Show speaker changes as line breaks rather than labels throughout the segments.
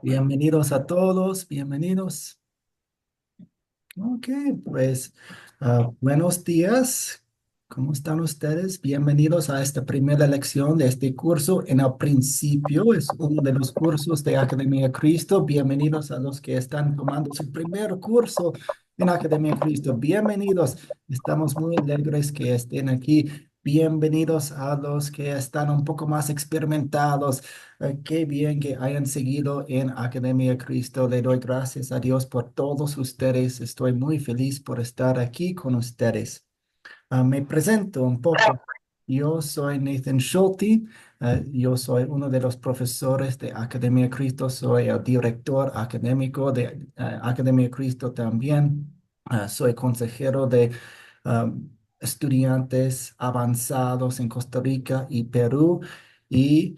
Bienvenidos a todos, bienvenidos. Ok, pues buenos días. ¿Cómo están ustedes? Bienvenidos a esta primera lección de este curso. En el principio es uno de los cursos de Academia Cristo. Bienvenidos a los que están tomando su primer curso en Academia Cristo. Bienvenidos. Estamos muy alegres que estén aquí. Bienvenidos a los que están un poco más experimentados. Qué bien que hayan seguido en Academia Cristo. Le doy gracias a Dios por todos ustedes. Estoy muy feliz por estar aquí con ustedes. Me presento un poco. Yo soy Nathan Schulte. Yo soy uno de los profesores de Academia Cristo. Soy el director académico de Academia Cristo también. Soy consejero de estudiantes avanzados en Costa Rica y Perú. Y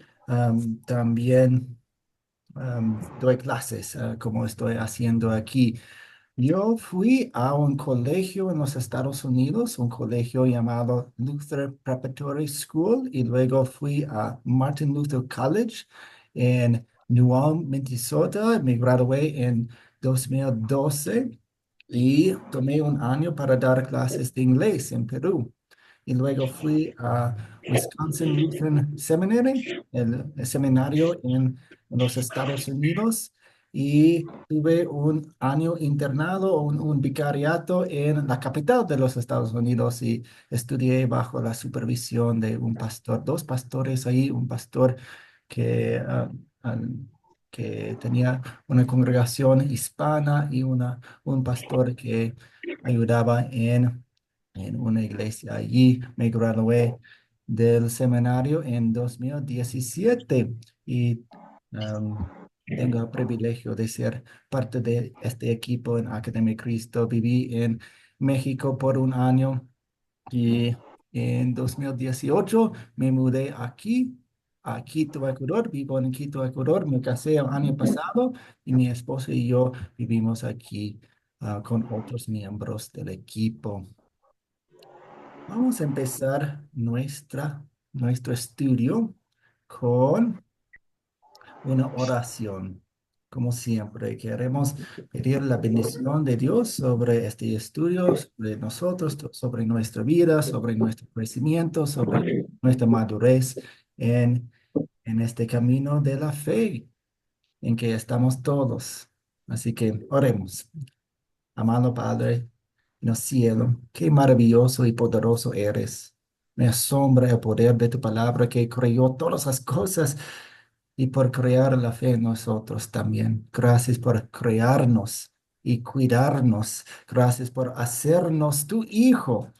también doy clases, como estoy haciendo aquí. Yo fui a un colegio en los Estados Unidos, un colegio llamado Luther Preparatory School, y luego fui a Martin Luther College en New Ulm, Minnesota. Me gradué en 2012 y tomé un año para dar clases de inglés en Perú. Y luego fui a Wisconsin Lutheran Seminary, el seminario en los Estados Unidos, y tuve un año internado, un vicariato en la capital de los Estados Unidos y estudié bajo la supervisión de un pastor, dos pastores ahí, un pastor que, ah, que tenía una congregación hispana y un pastor que ayudaba en una iglesia. Allí me gradué del seminario en 2017 y um, tengo el privilegio de ser parte de este equipo en Academia Cristo. Viví en México por un año y en 2018 me mudé aquí, a Quito, Ecuador. Vivo en Quito, Ecuador. Me casé el año pasado y mi esposa y yo vivimos aquí con otros miembros del equipo. Vamos a empezar nuestro estudio con una oración. Como siempre, queremos pedir la bendición de Dios sobre este estudio, sobre nosotros, sobre nuestra vida, sobre nuestro crecimiento, sobre nuestra madurez en, en este camino de la fe en que estamos todos. Así que oremos. Amado Padre en el cielo, qué maravilloso y poderoso eres. Me asombra el poder de tu palabra que creó todas las cosas y por crear la fe en nosotros también. Gracias por crearnos y cuidarnos. Gracias por hacernos tu hijo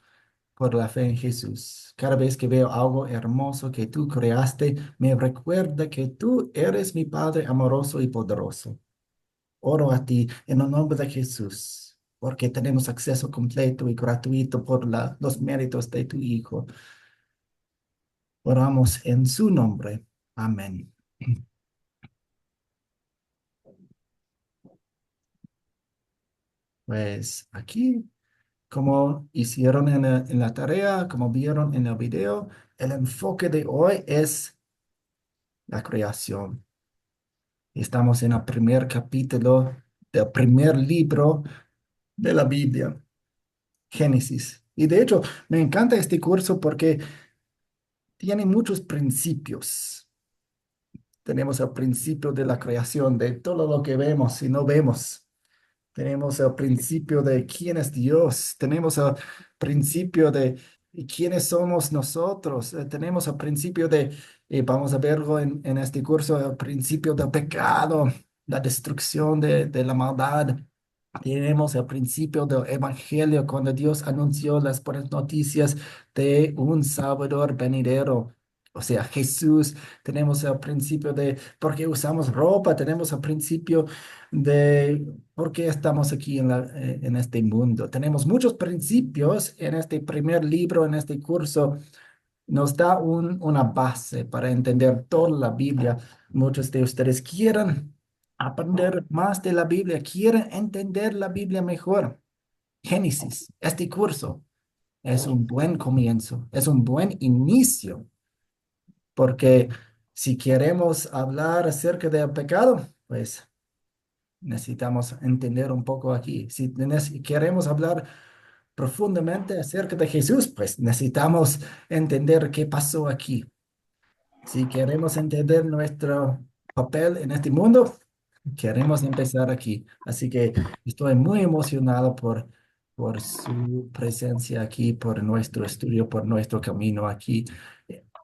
por la fe en Jesús. Cada vez que veo algo hermoso que tú creaste, me recuerda que tú eres mi Padre amoroso y poderoso. Oro a ti en el nombre de Jesús, porque tenemos acceso completo y gratuito por los méritos de tu Hijo. Oramos en su nombre. Amén. Pues aquí, como hicieron en la tarea, como vieron en el video, el enfoque de hoy es la creación. Estamos en el primer capítulo del primer libro de la Biblia, Génesis. Y de hecho, me encanta este curso porque tiene muchos principios. Tenemos el principio de la creación, de todo lo que vemos y no vemos. Tenemos el principio de quién es Dios. Tenemos el principio de quiénes somos nosotros. Tenemos el principio de, y vamos a verlo en este curso, el principio del pecado, la destrucción de la maldad. Tenemos el principio del evangelio cuando Dios anunció las buenas noticias de un Salvador venidero. O sea, Jesús. Tenemos el principio de por qué usamos ropa. Tenemos el principio de por qué estamos aquí en este mundo. Tenemos muchos principios en este primer libro, en este curso. Nos da una base para entender toda la Biblia. Muchos de ustedes quieren aprender más de la Biblia, quieren entender la Biblia mejor. Génesis, este curso es un buen comienzo, es un buen inicio, porque si queremos hablar acerca del pecado, pues Necesitamos entender un poco aquí. Si queremos hablar profundamente acerca de Jesús, pues necesitamos entender qué pasó aquí. Si queremos entender nuestro papel en este mundo, queremos empezar aquí. Así que estoy muy emocionado por su presencia aquí, por nuestro estudio, por nuestro camino aquí.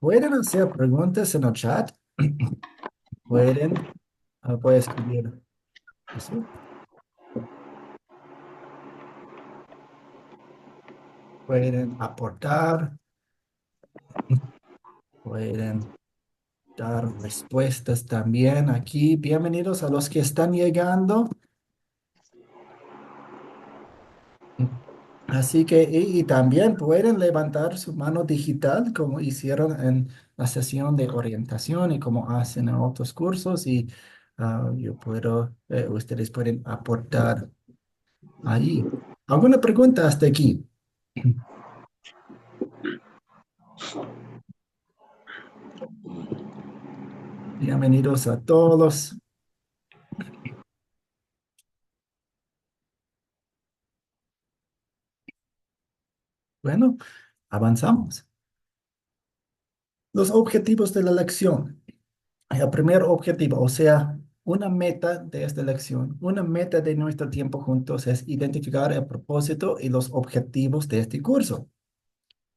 Pueden hacer preguntas en el chat. Pueden, voy a escribir eso. Pueden aportar, pueden dar respuestas también aquí. Bienvenidos a los que están llegando. Así que, y también pueden levantar su mano digital como hicieron en la sesión de orientación y como hacen en otros cursos y yo puedo, ustedes pueden aportar ahí. ¿Alguna pregunta hasta aquí? Bienvenidos a todos. Bueno, avanzamos. Los objetivos de la lección. El primer objetivo, o sea, una meta de esta lección, una meta de nuestro tiempo juntos es identificar el propósito y los objetivos de este curso.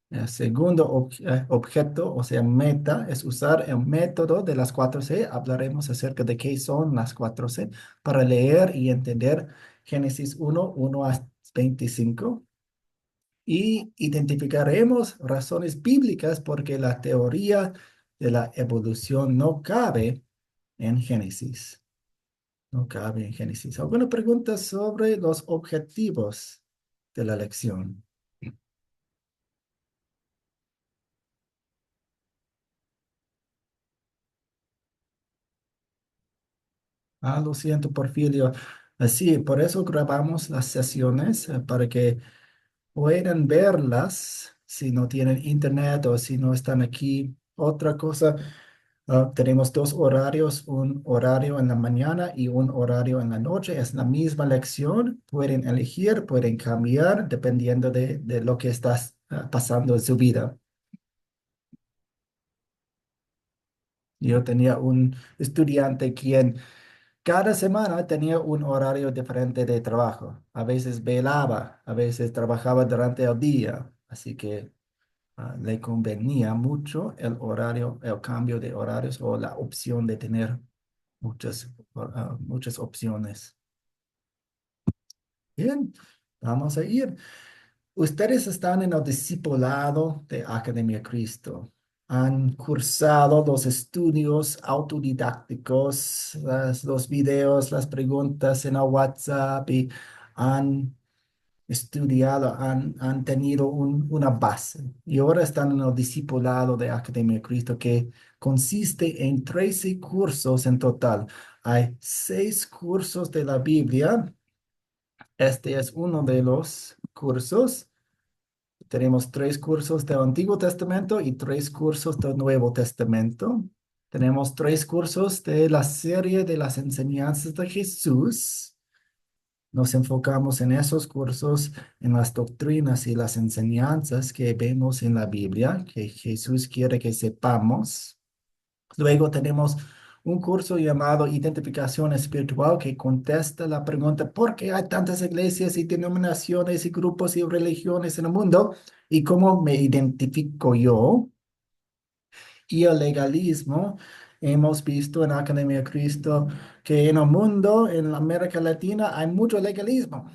El segundo objeto, o sea, meta, es usar el método de las 4C. Hablaremos acerca de qué son las 4C para leer y entender Génesis 1 a 25. Y identificaremos razones bíblicas porque la teoría de la evolución no cabe en Génesis. No cabe en Génesis. ¿Alguna pregunta sobre los objetivos de la lección? Lo siento, Porfirio. Así, por eso grabamos las sesiones para que puedan verlas si no tienen internet o si no están aquí. Otra cosa, tenemos dos horarios, un horario en la mañana y un horario en la noche. Es la misma lección. Pueden elegir, pueden cambiar dependiendo de lo que está pasando en su vida. Yo tenía un estudiante quien cada semana tenía un horario diferente de trabajo. A veces velaba, a veces trabajaba durante el día. Así que le convenía mucho el horario, el cambio de horarios o la opción de tener muchas opciones. Bien, vamos a ir. Ustedes están en el discipulado de Academia Cristo. Han cursado los estudios autodidácticos, los videos, las preguntas en el WhatsApp y han estudiado, han tenido una base. Y ahora están en el discipulado de Academia Cristo que consiste en 13 cursos en total. Hay 6 cursos de la Biblia. Este es uno de los cursos. Tenemos 3 cursos del Antiguo Testamento y 3 cursos del Nuevo Testamento. Tenemos 3 cursos de la serie de las enseñanzas de Jesús. Nos enfocamos en esos cursos, en las doctrinas y las enseñanzas que vemos en la Biblia, que Jesús quiere que sepamos. Luego tenemos un curso llamado Identificación Espiritual que contesta la pregunta, ¿por qué hay tantas iglesias y denominaciones y grupos y religiones en el mundo? ¿Y cómo me identifico yo? Y el legalismo. Hemos visto en Academia Cristo que en el mundo, en América Latina, hay mucho legalismo.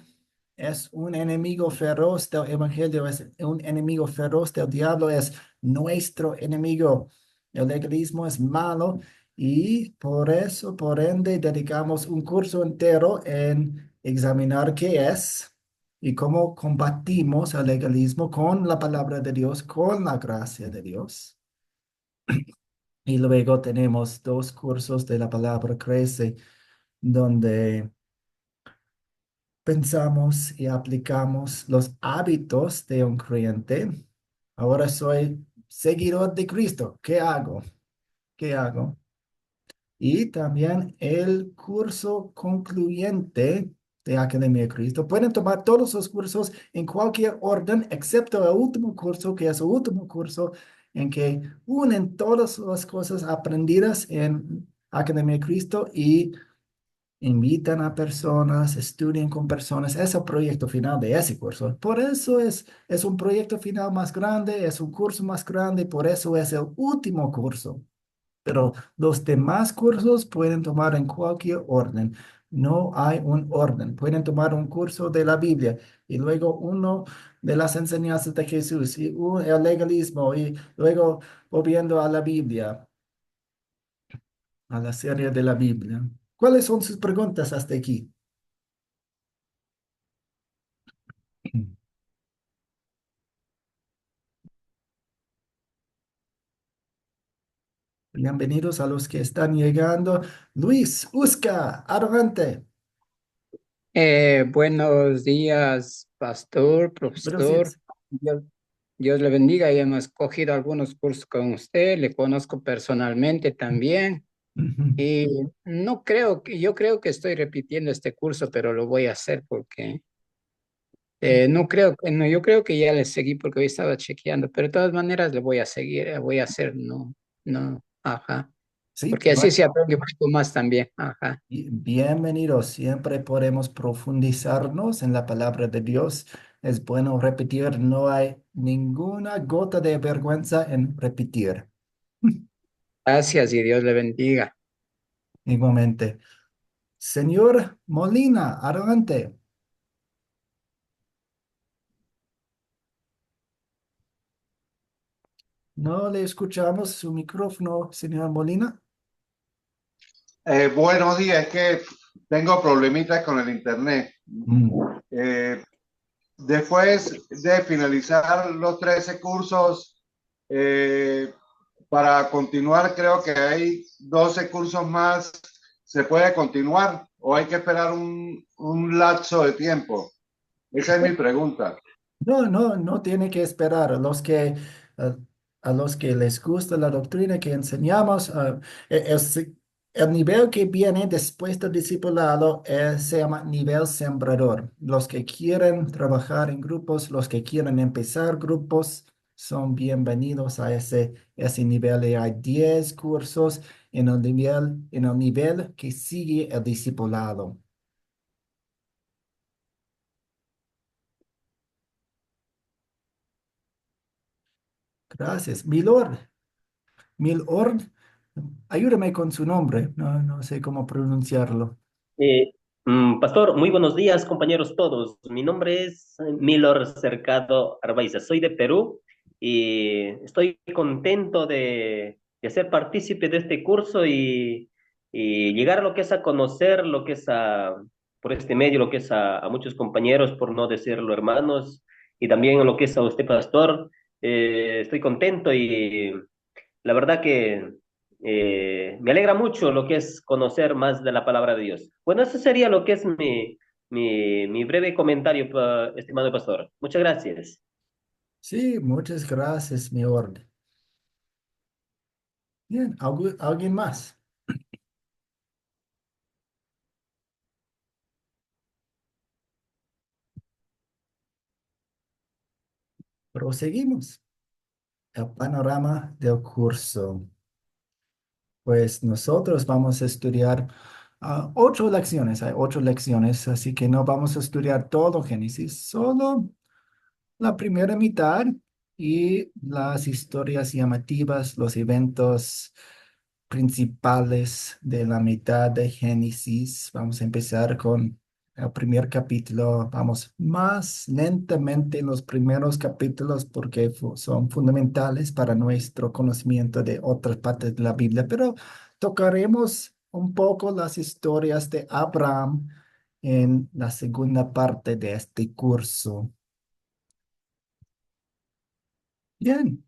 Es un enemigo feroz del evangelio, es un enemigo feroz del diablo, es nuestro enemigo. El legalismo es malo y por eso, por ende, dedicamos un curso entero en examinar qué es y cómo combatimos el legalismo con la palabra de Dios, con la gracia de Dios. Y luego tenemos 2 cursos de la palabra crece, donde pensamos y aplicamos los hábitos de un creyente. Ahora soy seguidor de Cristo. ¿Qué hago? ¿Qué hago? y también el curso concluyente de Academia de Cristo. Pueden tomar todos los cursos en cualquier orden, excepto el último curso, que es el último curso en que unen todas las cosas aprendidas en Academia de Cristo y invitan a personas, estudian con personas. Es el proyecto final de ese curso. Por eso es un proyecto final más grande, es un curso más grande, por eso es el último curso. Pero los demás cursos pueden tomar en cualquier orden. No hay un orden. Pueden tomar un curso de la Biblia y luego uno de las enseñanzas de Jesús y el legalismo y luego volviendo a la Biblia, a la serie de la Biblia. ¿Cuáles son sus preguntas hasta aquí? Bienvenidos a los que están llegando. Luis, Usca, adelante.
Buenos días, pastor,
Buenos
profesor.
días.
Dios, Dios le bendiga. Ya hemos cogido algunos cursos con usted, le conozco personalmente también.
Ujú.
Y no creo que, yo creo que estoy repitiendo este curso, pero lo voy a hacer porque no creo que, no, yo creo que ya le seguí porque hoy estaba chequeando, pero de todas maneras le voy a seguir, voy a hacer, no, no, ajá,
Sí,
porque así se aprende un poco más también, ajá.
bienvenidos. Siempre podemos profundizarnos en la palabra de Dios. Es bueno repetir. No hay ninguna gota de vergüenza en repetir.
Gracias y Dios le bendiga.
Igualmente. Señor Molina, adelante. No le escuchamos su micrófono, señor Molina.
Buenos días, es que tengo problemitas con el internet.
Mm.
Eh, Después de finalizar los 13 cursos, eh, para continuar, creo que hay 12 cursos más. ¿Se puede continuar o hay que esperar un lapso de tiempo? Esa es mi pregunta.
No, no, no tiene que esperar. A, a los que les gusta la doctrina que enseñamos, el nivel que viene después del discipulado se llama nivel sembrador. Los que quieren trabajar en grupos, los que quieren empezar grupos, son bienvenidos a ese nivel. Y hay 10 cursos en el nivel que sigue el discipulado. Gracias. Milord, ayúdame con su nombre, no, no sé cómo pronunciarlo.
Eh, Pastor, muy buenos días, compañeros todos. Mi nombre es Milor Cercado Arbaiza. Soy de Perú y estoy contento de ser partícipe de este curso y llegar a lo que es a conocer, lo que es por este medio, lo que es a muchos compañeros, por no decirlo hermanos, y también a lo que es a usted, Pastor. Estoy contento y la verdad que me alegra mucho lo que es conocer más de la palabra de Dios. Bueno, eso sería lo que es mi breve comentario, estimado pastor. Muchas gracias.
Sí, muchas gracias, mi orden. Bien, ¿alguien más? Proseguimos. El panorama del curso. Pues nosotros vamos a estudiar 8 lecciones. Hay 8 lecciones, así que no vamos a estudiar todo Génesis, solo la primera mitad y las historias llamativas, los eventos principales de la mitad de Génesis. Vamos a empezar con el primer capítulo. Vamos más lentamente en los primeros capítulos porque son fundamentales para nuestro conocimiento de otras partes de la Biblia, pero tocaremos un poco las historias de Abraham en la segunda parte de este curso. Bien,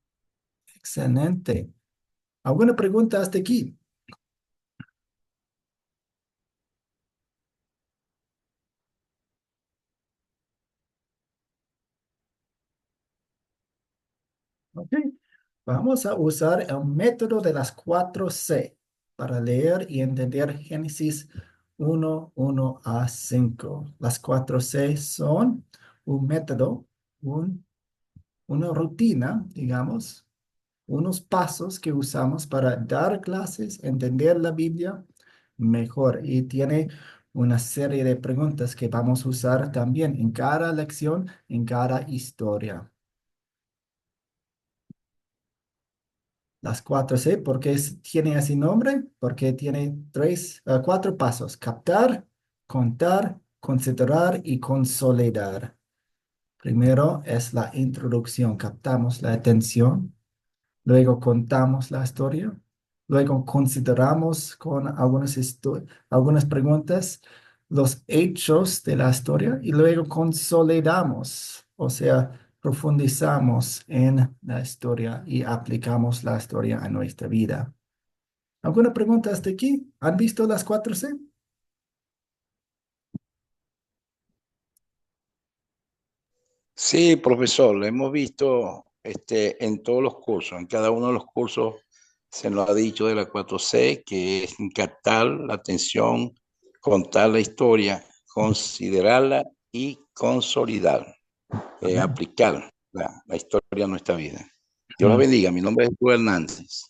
excelente. ¿Alguna pregunta hasta aquí? Ok. Vamos a usar el método de las 4 C. para leer y entender Génesis 1 a 5. Las 4C son un método, un- una rutina, digamos, unos pasos que usamos para dar clases, entender la Biblia mejor. Y tiene una serie de preguntas que vamos a usar también en cada lección, en cada historia. Las 4C, ¿por qué tiene ese nombre? Porque tiene cuatro pasos: captar, contar, considerar y consolidar. Primero es la introducción, captamos la atención. Luego contamos la historia. Luego consideramos con algunas preguntas los hechos de la historia y luego consolidamos, o sea, profundizamos en la historia y aplicamos la historia a nuestra vida. ¿Alguna pregunta hasta aquí? ¿Han visto las 4C?
Sí, profesor, lo hemos visto en todos los cursos, en cada uno de los cursos se nos ha dicho de la 4C, que es captar la atención, contar la historia, considerarla y consolidar,
Amén.
aplicar la historia a nuestra vida. Dios los
Mm.
bendiga, mi nombre es Jesús Hernández.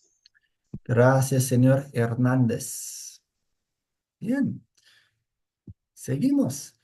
Gracias, señor Hernández. Bien, seguimos.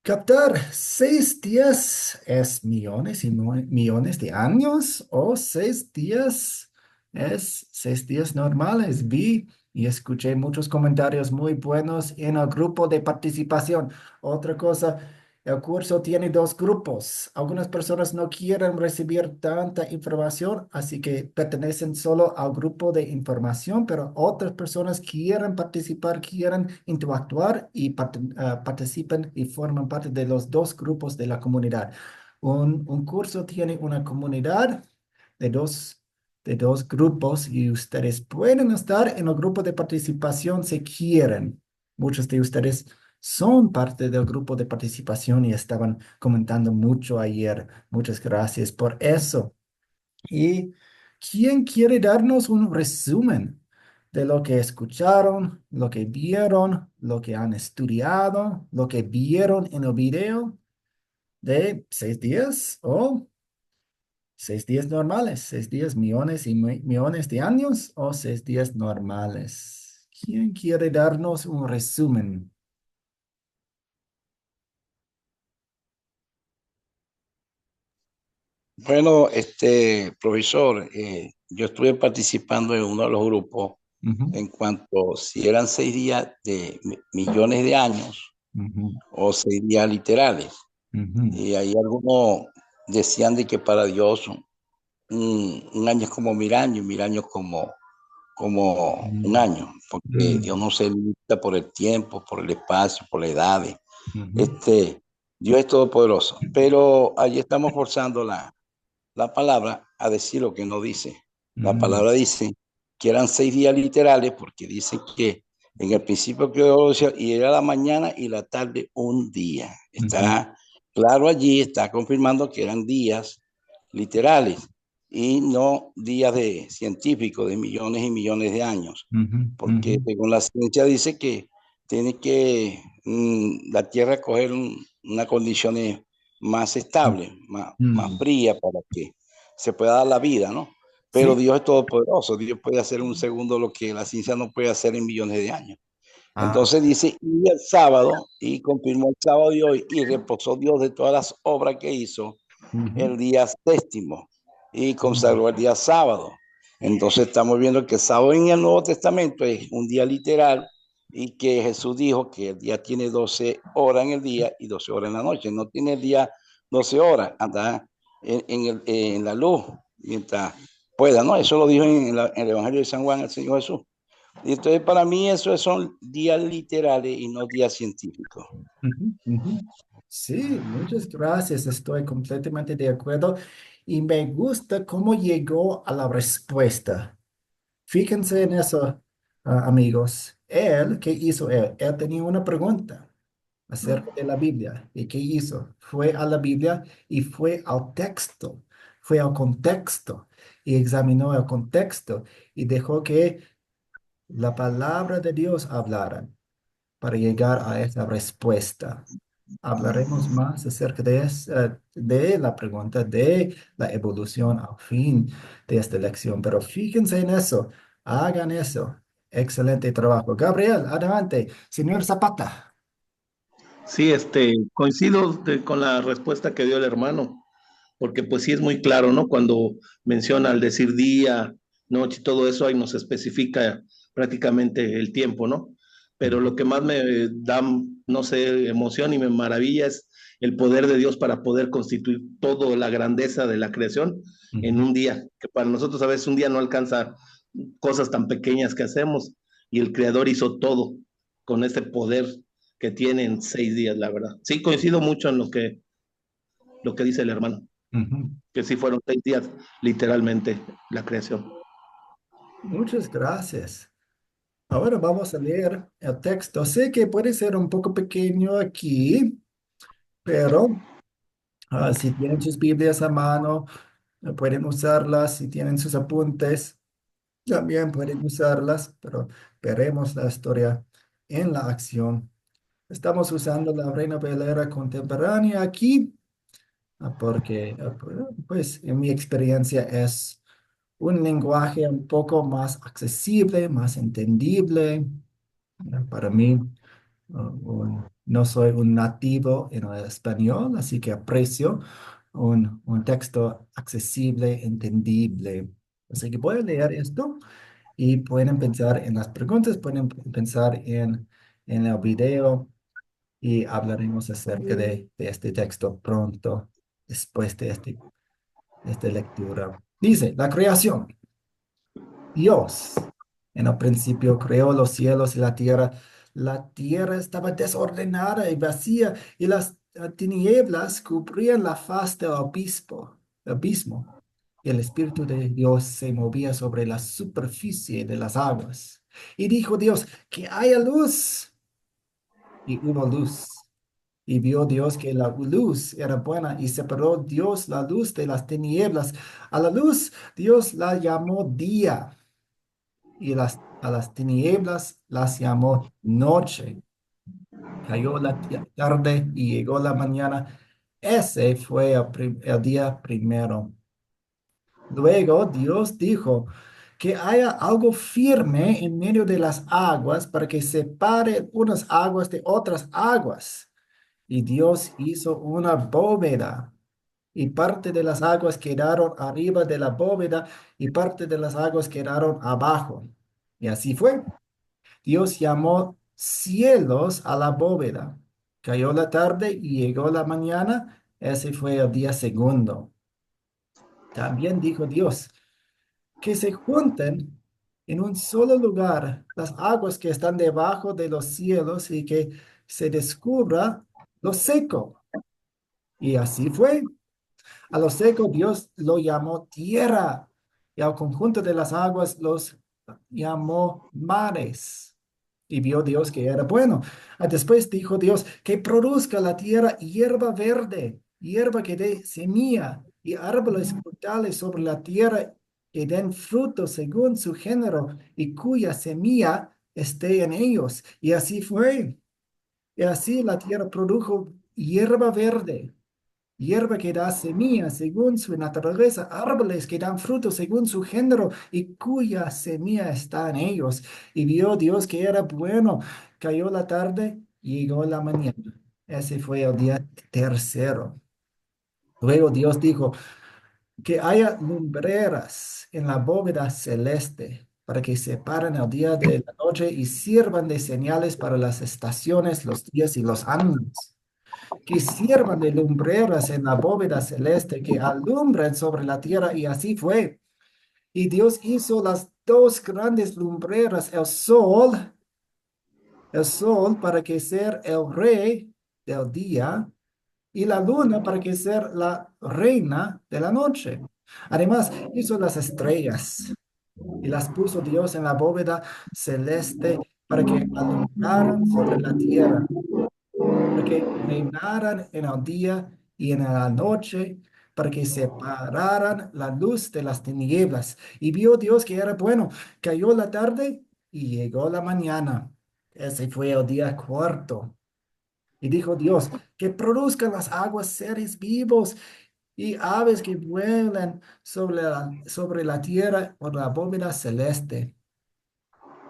Captar 6 días es millones y millones de años, o 6 días es 6 días normales. Vi y escuché muchos comentarios muy buenos en el grupo de participación. Otra cosa, el curso tiene dos grupos. Algunas personas no quieren recibir tanta información, así que pertenecen solo al grupo de información, pero otras personas quieren participar, quieren interactuar y participan y forman parte de los dos grupos de la comunidad. Un curso tiene una comunidad de dos grupos y ustedes pueden estar en el grupo de participación si quieren. Muchos de ustedes son parte del grupo de participación y estaban comentando mucho ayer. Muchas gracias por eso. ¿Y quién quiere darnos un resumen de lo que escucharon, lo que vieron, lo que han estudiado, lo que vieron en el video de 6 días o 6 días normales, 6 días millones y millones de años o 6 días normales? ¿Quién quiere darnos un resumen?
Bueno, profesor, yo estuve participando en uno de los grupos
Ujú,
en cuanto si eran 6 días de millones de años
ujú,
o 6 días literales.
ujú,
Y ahí algunos decían de que para Dios un año es como 1000 años, 1000 años como un
ujú,
año, porque Dios no se limita por el tiempo, por el espacio, por la edad.
ujú,
Este, Dios es todopoderoso, pero allí estamos forzando la palabra a decir lo que no dice. La
ujú,
palabra dice que eran 6 días literales porque dice que en el principio creó y era la mañana y la tarde un día.
ujú,
Está claro allí, está confirmando que eran días literales y no días de científicos de millones y millones de años,
ujú, ujú,
porque según la ciencia dice que tiene que la Tierra coger una condición más estable, más
ujú.
fría para que se pueda dar la vida, ¿no? Pero
Sí.
Dios es todopoderoso, Dios puede hacer un segundo lo que la ciencia no puede hacer en millones de años.
Ah,
Entonces dice, y el sábado, y confirmó el sábado de hoy, y reposó Dios de todas las obras que hizo
ujú,
el día séptimo, y
ujú.
consagró el día sábado. Entonces estamos viendo que el sábado en el Nuevo Testamento es un día literal, y que Jesús dijo que el día tiene 12 horas en el día y 12 horas en la noche. No tiene el día 12 horas, anda en la luz mientras pueda, ¿no? Eso lo dijo en el Evangelio de San Juan el Señor Jesús. Y entonces para mí eso son días literales y no días científicos.
Ujú, ujú. Sí, muchas gracias. Estoy completamente de acuerdo y me gusta cómo llegó a la respuesta. Fíjense en eso, amigos. ¿Qué hizo él? Él tenía una pregunta acerca de la Biblia. ¿Y qué hizo? Fue a la Biblia y fue al texto, fue al contexto y examinó el contexto y dejó que la palabra de Dios hablara para llegar a esa respuesta. Hablaremos más acerca de la pregunta de la evolución al fin de esta lección, pero fíjense en eso, hagan eso. Excelente trabajo. Gabriel, adelante. Señor Zapata.
Sí, coincido con la respuesta que dio el hermano, porque pues sí es muy claro, ¿no? Cuando menciona al decir día, noche y todo eso, ahí nos especifica prácticamente el tiempo, ¿no? Pero lo que más me da, no sé, emoción y me maravilla es el poder de Dios para poder constituir toda la grandeza de la creación en
Ujú,
un día, que para nosotros a veces un día no alcanza cosas tan pequeñas que hacemos y el Creador hizo todo con ese poder que tiene en 6 días, la verdad. Sí, coincido mucho en lo que dice el hermano,
ujú.
que sí fueron 6 días, literalmente, la creación.
Muchas gracias. Ahora vamos a leer el texto. Sé que puede ser un poco pequeño aquí, pero si tienen sus Biblias a mano, pueden usarlas. Si tienen sus apuntes, también pueden usarlas, pero veremos la historia en la acción. Estamos usando la Reina Valera contemporánea aquí, porque, pues, en mi experiencia es un lenguaje un poco más accesible, más entendible. Para mí, no soy un nativo en el español, así que aprecio un texto accesible, entendible. Así que voy a leer esto y pueden pensar en las preguntas, pueden pensar en el video y hablaremos acerca de este texto pronto, después de esta lectura. Dice, la creación. Dios en el principio creó los cielos y la tierra. La tierra estaba desordenada y vacía y las tinieblas cubrían la faz del abismo. Y el Espíritu de Dios se movía sobre la superficie de las aguas. Y dijo Dios, que haya luz. Y hubo luz. Y vio Dios que la luz era buena y separó Dios la luz de las tinieblas. A la luz Dios la llamó día y a las tinieblas las llamó noche. Cayó la tarde y llegó la mañana. Ese fue el día primero. Luego Dios dijo que haya algo firme en medio de las aguas para que separe unas aguas de otras aguas. Y Dios hizo una bóveda. Y parte de las aguas quedaron arriba de la bóveda y parte de las aguas quedaron abajo. Y así fue. Dios llamó cielos a la bóveda. Cayó la tarde y llegó la mañana. Ese fue el día segundo. También dijo Dios que se junten en un solo lugar las aguas que están debajo de los cielos y que se descubra lo seco. Y así fue. A lo seco Dios lo llamó tierra y al conjunto de las aguas los llamó mares. Y vio Dios que era bueno. Después dijo Dios que produzca la tierra hierba verde, hierba que dé semilla y árboles frutales sobre la tierra que den fruto según su género y cuya semilla esté en ellos. Y así fue. Y así la tierra produjo hierba verde, hierba que da semilla según su naturaleza, árboles que dan fruto según su género y cuya semilla está en ellos. Y vio Dios que era bueno. Cayó la tarde y llegó la mañana. Ese fue el día tercero. Luego Dios dijo que haya lumbreras en la bóveda celeste para que separen el día de la noche y sirvan de señales para las estaciones, los días y los años que sirvan de lumbreras en la bóveda celeste, que alumbren sobre la tierra, y así fue. Y Dios hizo las dos grandes lumbreras, el sol para que ser el rey del día, y la luna para que ser la reina de la noche. Además, hizo las estrellas y las puso Dios en la bóveda celeste para que alumbraran sobre la tierra para que reinaran en el día y en la noche, para que separaran la luz de las tinieblas. Y vio Dios que era bueno. Cayó la tarde y llegó la mañana. Ese fue el día cuarto. Y dijo Dios, que produzcan las aguas seres vivos y aves que vuelan sobre la tierra por la bóveda celeste.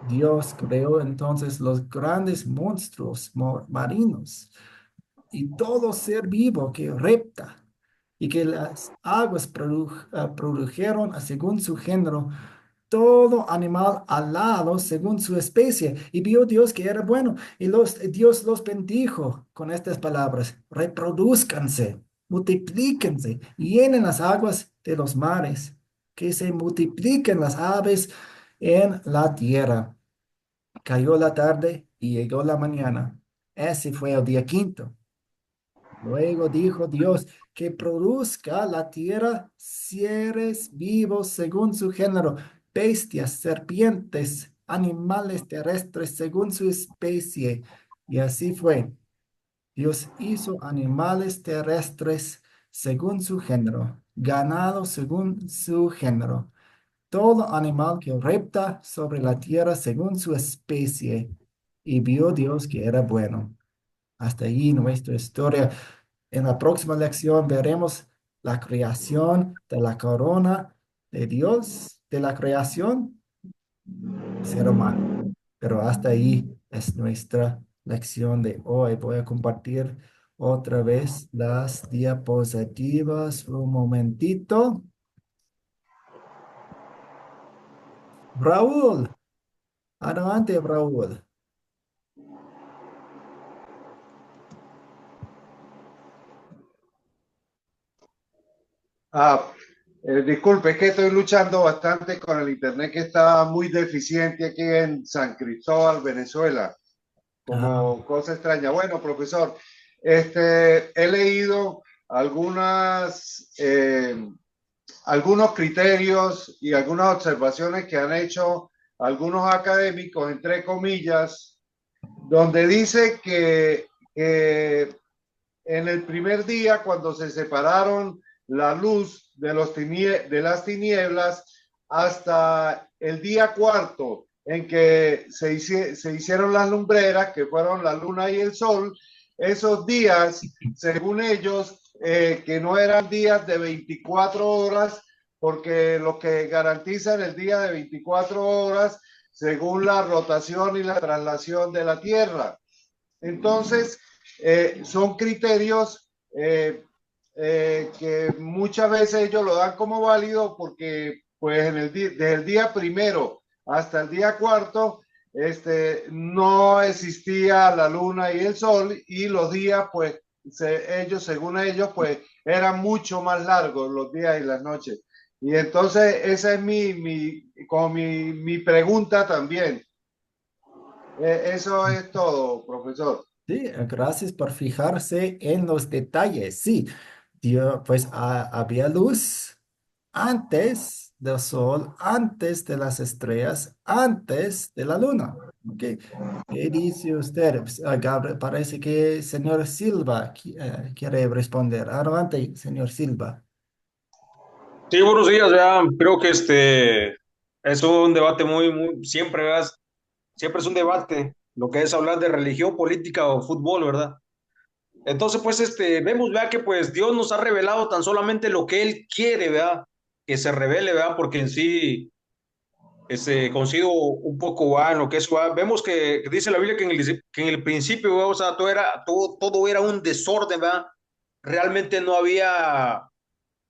Dios creó entonces los grandes monstruos marinos y todo ser vivo que repta y que las aguas produjeron según su género, todo animal alado según su especie. Y vio Dios que era bueno. Y Dios los bendijo con estas palabras: reproduzcanse, multiplíquense, llenen las aguas de los mares, que se multipliquen las aves en la tierra. Cayó la tarde y llegó la mañana. Ese fue el día quinto. Luego dijo Dios que produzca la tierra seres vivos según su género, bestias, serpientes, animales terrestres según su especie. Y así fue. Dios hizo animales terrestres según su género, ganado según su género, todo animal que repta sobre la tierra según su especie. Y vio Dios que era bueno. Hasta allí nuestra historia. En la próxima lección veremos la creación de la corona de Dios, de la creación, ser humano. Pero hasta ahí es nuestra lección de hoy. Voy a compartir otra vez las diapositivas. Un momentito. Raúl, adelante, Raúl.
Ah, disculpe, es que estoy luchando bastante con el internet que está muy deficiente aquí en San Cristóbal, Venezuela,
Ah,
como cosa extraña. Bueno, profesor, he leído algunos criterios y algunas observaciones que han hecho algunos académicos, entre comillas, donde dice que en el primer día, cuando se separaron la luz de las tinieblas, hasta el día cuarto, en que se hicieron las lumbreras, que fueron la luna y el sol, esos días, según ellos, que no eran días de 24 horas, porque lo que garantizan el día de 24 horas, según la rotación y la traslación de la Tierra. Entonces, son criterios que muchas veces ellos lo dan como válido porque pues desde el día primero hasta el día cuarto no existía la luna y el sol y los días pues según ellos pues eran mucho más largos los días y las noches. Y entonces esa es mi pregunta también. Eso es todo, profesor.
sí, gracias por fijarse en los detalles. Sí, pues había luz antes del sol, antes de las estrellas, antes de la luna. ¿Ok? ¿Qué dice usted? Pues, Gabriel, parece que señor Silva quiere responder. Adelante, señor Silva.
Sí, buenos días, ya. Creo que es un debate siempre, ¿verdad? Siempre es un debate, lo que es hablar de religión, política o fútbol, ¿verdad? Entonces, pues, vemos, ¿verdad? Que pues Dios nos ha revelado tan solamente lo que Él quiere, ¿verdad? Que se revele, ¿verdad? Porque en sí, coincido un poco, ¿verdad? En lo que es, ¿verdad? Vemos que dice la Biblia que en el principio, ¿verdad? O sea, todo era un desorden, ¿verdad? Realmente no había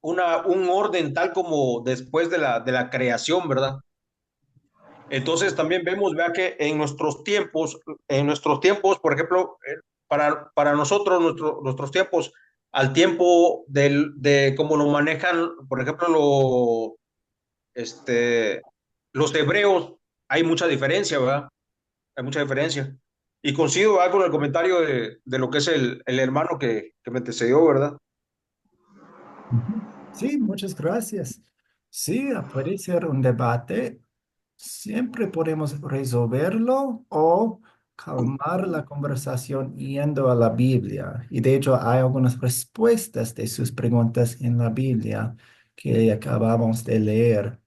un orden tal como después de la creación, ¿verdad? Entonces también vemos, vea que en nuestros tiempos, por ejemplo, para nosotros, nuestros tiempos, al tiempo de cómo lo manejan, por ejemplo, los hebreos, hay mucha diferencia, ¿verdad? Hay mucha diferencia. Y coincido, ¿verdad? Con el comentario de lo que es el hermano que me antecedió, ¿verdad?
Ujú. Sí, muchas gracias. Sí, puede ser un debate. Siempre podemos resolverlo o calmar la conversación yendo a la Biblia. Y de hecho hay algunas respuestas de sus preguntas en la Biblia que acabamos de leer.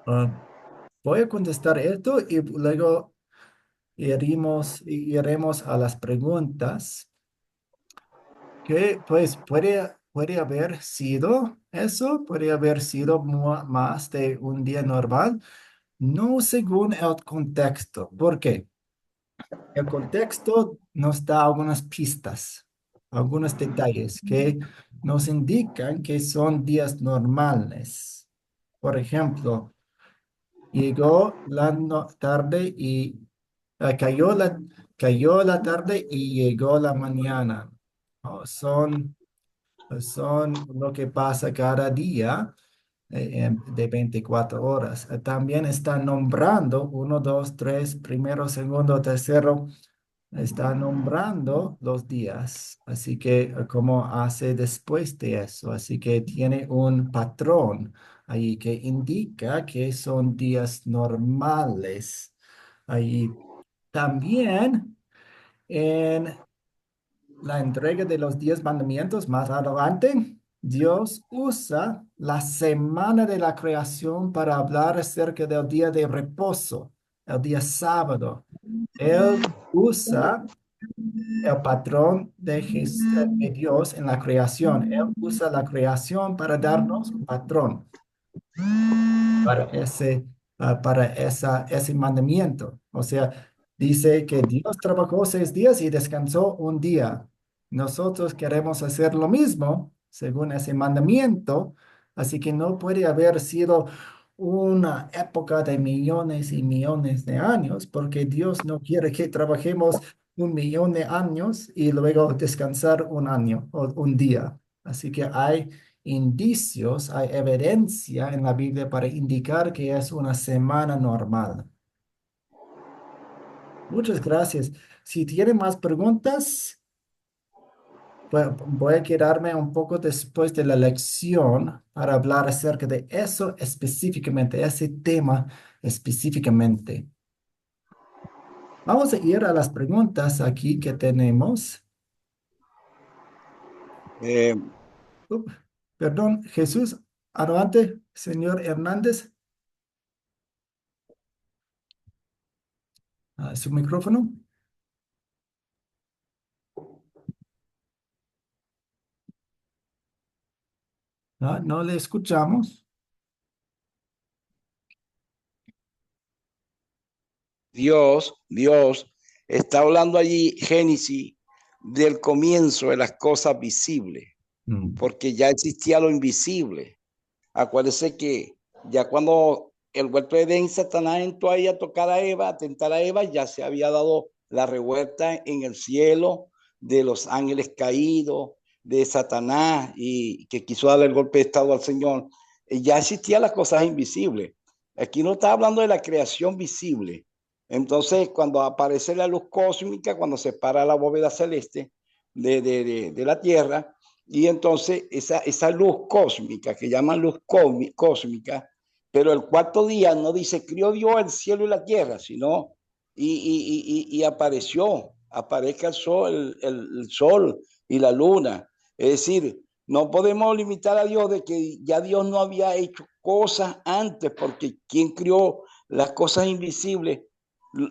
Ah, voy a contestar esto y luego iremos a las preguntas. Que pues puede haber sido eso, puede haber sido más de un día normal, no según el contexto. ¿Por qué? El contexto nos da algunas pistas, algunos detalles que nos indican que son días normales. Por ejemplo, llegó la tarde y cayó la tarde y llegó la mañana. Oh, son lo que pasa cada día de 24 horas. También está nombrando uno, dos, tres, primero, segundo, tercero. Está nombrando los días. Así que, como hace después de eso. Así que tiene un patrón ahí que indica que son días normales. Ahí también en la entrega de los 10 mandamientos más adelante, Dios usa la semana de la creación para hablar acerca del día de reposo, el día sábado. Él usa el patrón de Dios en la creación. Él usa la creación para darnos un patrón para ese mandamiento. O sea, dice que Dios trabajó 6 días y descansó un día. Nosotros queremos hacer lo mismo según ese mandamiento, así que no puede haber sido una época de millones y millones de años, porque Dios no quiere que trabajemos 1 millón de años y luego descansar un año o un día. Así que hay indicios, hay evidencia en la Biblia para indicar que es una semana normal. Muchas gracias. Si tienen más preguntas, voy a quedarme un poco después de la lección para hablar acerca de eso específicamente, ese tema específicamente. Vamos a ir a las preguntas aquí que tenemos.
Eh,
Up, perdón, Jesús, adelante, señor Hernández. Su micrófono. No le escuchamos.
Dios está hablando allí, Génesis, del comienzo de las cosas visibles, porque ya existía lo invisible. Acuérdese que ya cuando el huerto de Edén, Satanás entró ahí a tocar a Eva, a tentar a Eva, ya se había dado la revuelta en el cielo de los ángeles caídos, de Satanás, y que quiso darle el golpe de estado al Señor. Ya existían las cosas invisibles. Aquí no está hablando de la creación visible. Entonces, cuando aparece la luz cósmica, cuando se para la bóveda celeste de la tierra, y entonces esa luz cósmica, que llaman luz cósmica, pero el cuarto día no dice, crió Dios el cielo y la tierra, sino, y aparezca el sol y la luna. Es decir, no podemos limitar a Dios de que ya Dios no había hecho cosas antes, porque ¿quién crió las cosas invisibles?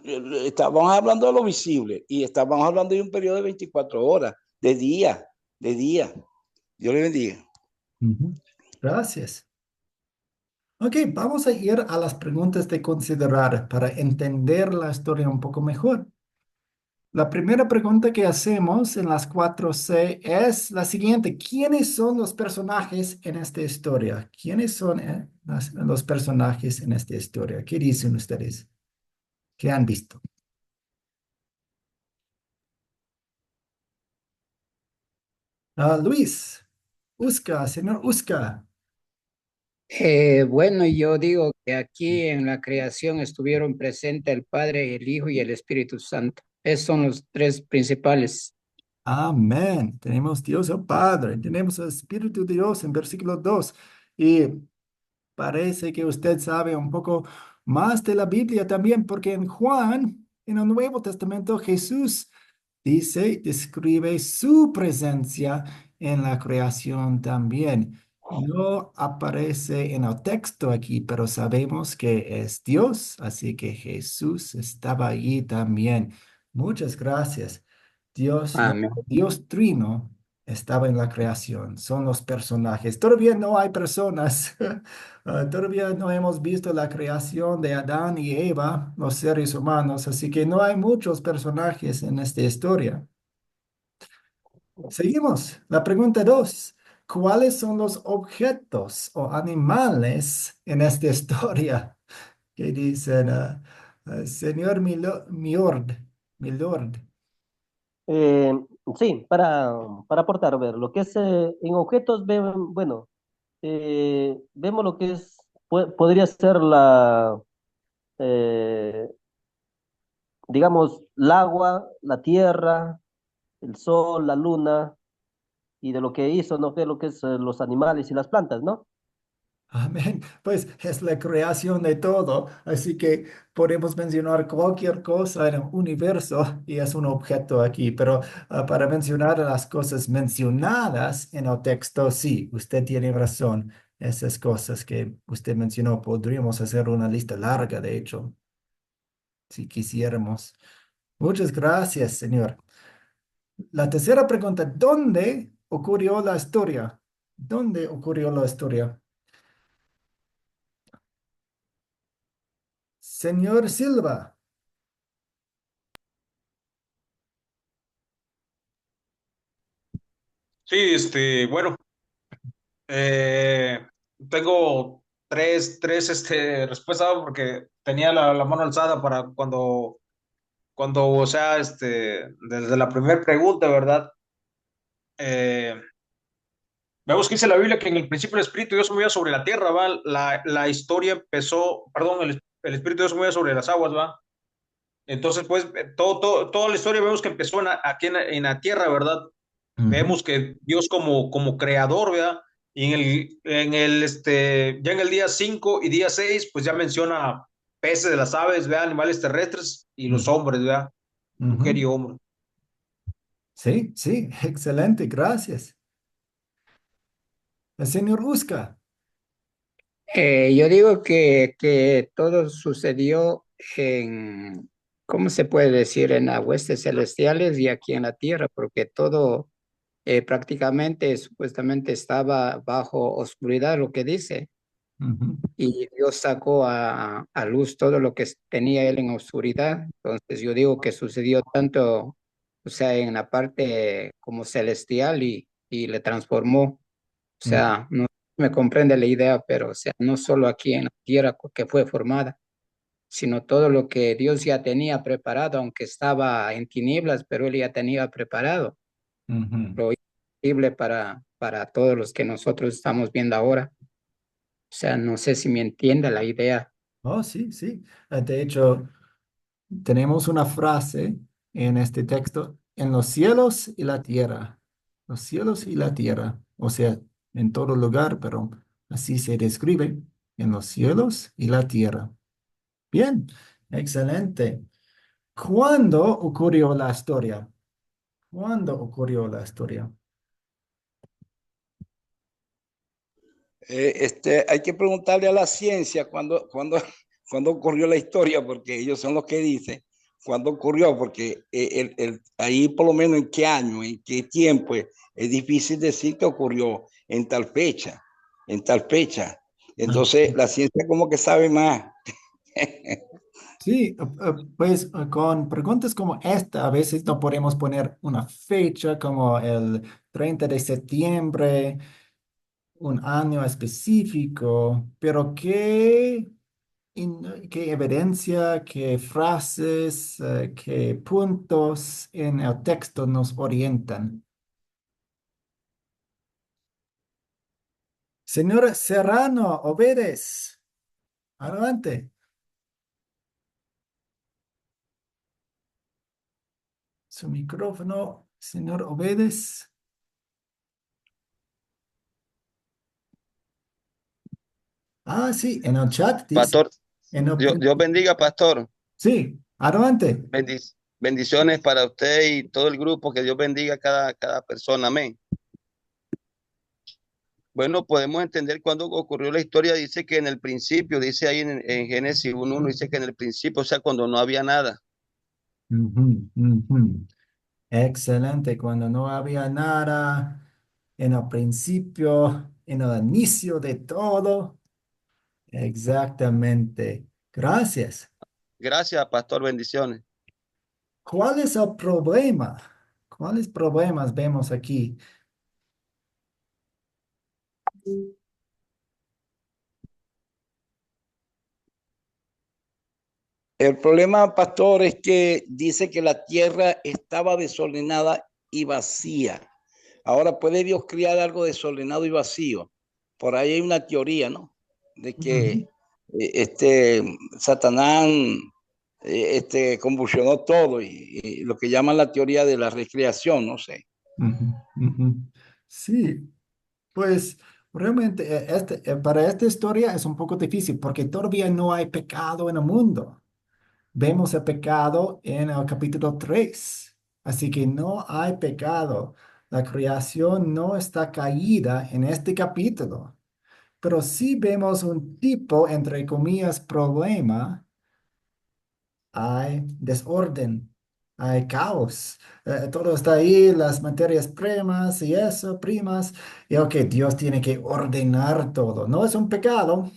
Estábamos hablando de lo visible y estábamos hablando de un periodo de 24 horas, de día, de día. Dios le bendiga.
Gracias. Ok, vamos a ir a las preguntas de considerar para entender la historia un poco mejor. La primera pregunta que hacemos en las 4C es la siguiente. ¿Quiénes son los personajes en esta historia? ¿Quiénes son los personajes en esta historia? ¿Qué dicen ustedes? ¿Qué han visto? Luis, Uska, señor Uska.
Bueno, yo digo que aquí en la creación estuvieron presentes el Padre, el Hijo y el Espíritu Santo. Esos son los tres principales.
Amén. Tenemos Dios el Padre, tenemos el Espíritu de Dios en versículo 2. Y parece que usted sabe un poco más de la Biblia también, porque en Juan, en el Nuevo Testamento, Jesús describe su presencia en la creación también. No aparece en el texto aquí, pero sabemos que es Dios, así que Jesús estaba allí también. Muchas gracias.
Amén.
Dios Trino estaba en la creación, son los personajes. Todavía no hay personas, todavía no hemos visto la creación de Adán y Eva, los seres humanos, así que no hay muchos personajes en esta historia. Seguimos. La pregunta 2. ¿Cuáles son los objetos o animales en esta historia? ¿Qué dicen? Señor Milord, Milord.
Eh, sí, para aportar, a ver, lo que es en objetos, bueno, vemos lo que es, podría ser eh, digamos, el agua, la tierra, el sol, la luna, y de lo que hizo, ¿no? De lo que es los animales y las plantas, ¿no?
Amén. Pues es la creación de todo, así que podemos mencionar cualquier cosa en el universo y es un objeto aquí, pero para mencionar las cosas mencionadas en el texto, sí, usted tiene razón. Esas cosas que usted mencionó, podríamos hacer una lista larga, de hecho, si quisiéramos. Muchas gracias, señor. La tercera pregunta, ¿dónde ocurrió la historia? ¿Dónde ocurrió la historia? Señor Silva.
Sí, bueno, eh, tengo tres, respuestas porque tenía la mano alzada para o sea, desde la primera pregunta, ¿verdad? Eh, Vemos que dice la Biblia que en el principio el Espíritu de Dios se movía sobre la tierra, ¿va? La historia empezó, perdón, el Espíritu de Dios se movía sobre las aguas, ¿va? Entonces, pues, toda la historia vemos que empezó aquí en la tierra, ¿verdad?
Ujú,
Vemos que Dios como creador, ¿verdad? Y ya en el día 5 y día 6 pues ya menciona peces de las aves, ¿verdad? Animales terrestres y los
ujú,
hombres, ¿verdad? Mujer
ujú.
y hombre.
Sí, sí, excelente, gracias. El señor Usca.
Yo digo que todo sucedió en, ¿cómo se puede decir? En las huestes celestiales y aquí en la tierra, porque todo prácticamente, supuestamente estaba bajo oscuridad, lo que dice,
Ujú,
y Dios sacó a luz todo lo que tenía él en oscuridad. Entonces yo digo que sucedió tanto, o sea, en la parte como celestial y le transformó. O
ujú,
sea, no me comprende la idea, pero o sea, no solo aquí en la tierra que fue formada, sino todo lo que Dios ya tenía preparado, aunque estaba en tinieblas, pero él ya tenía preparado
ujú.
lo posible para todos los que nosotros estamos viendo ahora. O sea, no sé si me entiende la idea.
Oh, sí, sí. De hecho, tenemos una frase en este texto, en los cielos y la tierra. Los cielos y la tierra. O sea, en todo lugar, pero así se describe, en los cielos y la tierra. Bien, excelente. ¿Cuándo ocurrió la historia? ¿Cuándo ocurrió la historia?
Hay que preguntarle a la ciencia cuándo ocurrió la historia, porque ellos son los que dicen cuándo ocurrió, porque ahí por lo menos en qué año, en qué tiempo, es difícil decir que ocurrió en tal fecha, en tal fecha.
Ah,
Entonces, la ciencia como que sabe más.
sí, pues con preguntas como esta, a veces no podemos poner una fecha como el 30 de septiembre, un año específico, pero qué evidencia, qué frases, qué puntos en el texto nos orientan. Señora Serrano, Obedes, adelante. Su micrófono, señor Obedes. Ah, sí, en el chat dice.
Pastor,
En el
Dios bendiga, pastor.
Sí, adelante.
Bendiciones para usted y todo el grupo. Que Dios bendiga a cada persona. Amén. Bueno, podemos entender cuándo ocurrió la historia. Dice que en el principio, dice ahí en Génesis 1:1, dice que en el principio, o sea, cuando no había nada.
Ujú, ujú. Excelente, cuando no había nada en el principio, en el inicio de todo. Exactamente. Gracias.
Gracias, pastor, bendiciones.
¿Cuál es el problema? ¿Cuáles problemas vemos aquí?
El problema, pastor, es que dice que la tierra estaba desordenada y vacía. Ahora, ¿puede Dios crear algo desordenado y vacío? Por ahí hay una teoría, ¿no? De que
Ujú,
Satanás convulsionó todo y lo que llaman la teoría de la recreación, no sé.
ujú, ujú. Sí, pues realmente para esta historia es un poco difícil porque todavía no hay pecado en el mundo. Vemos el pecado en el capítulo 3. Así que no hay pecado. La creación no está caída en este capítulo. Pero sí vemos un tipo, entre comillas, problema. Hay desorden, hay caos. Todo está ahí, las materias primas y eso, primas. Y ok, Dios tiene que ordenar todo. No es un pecado,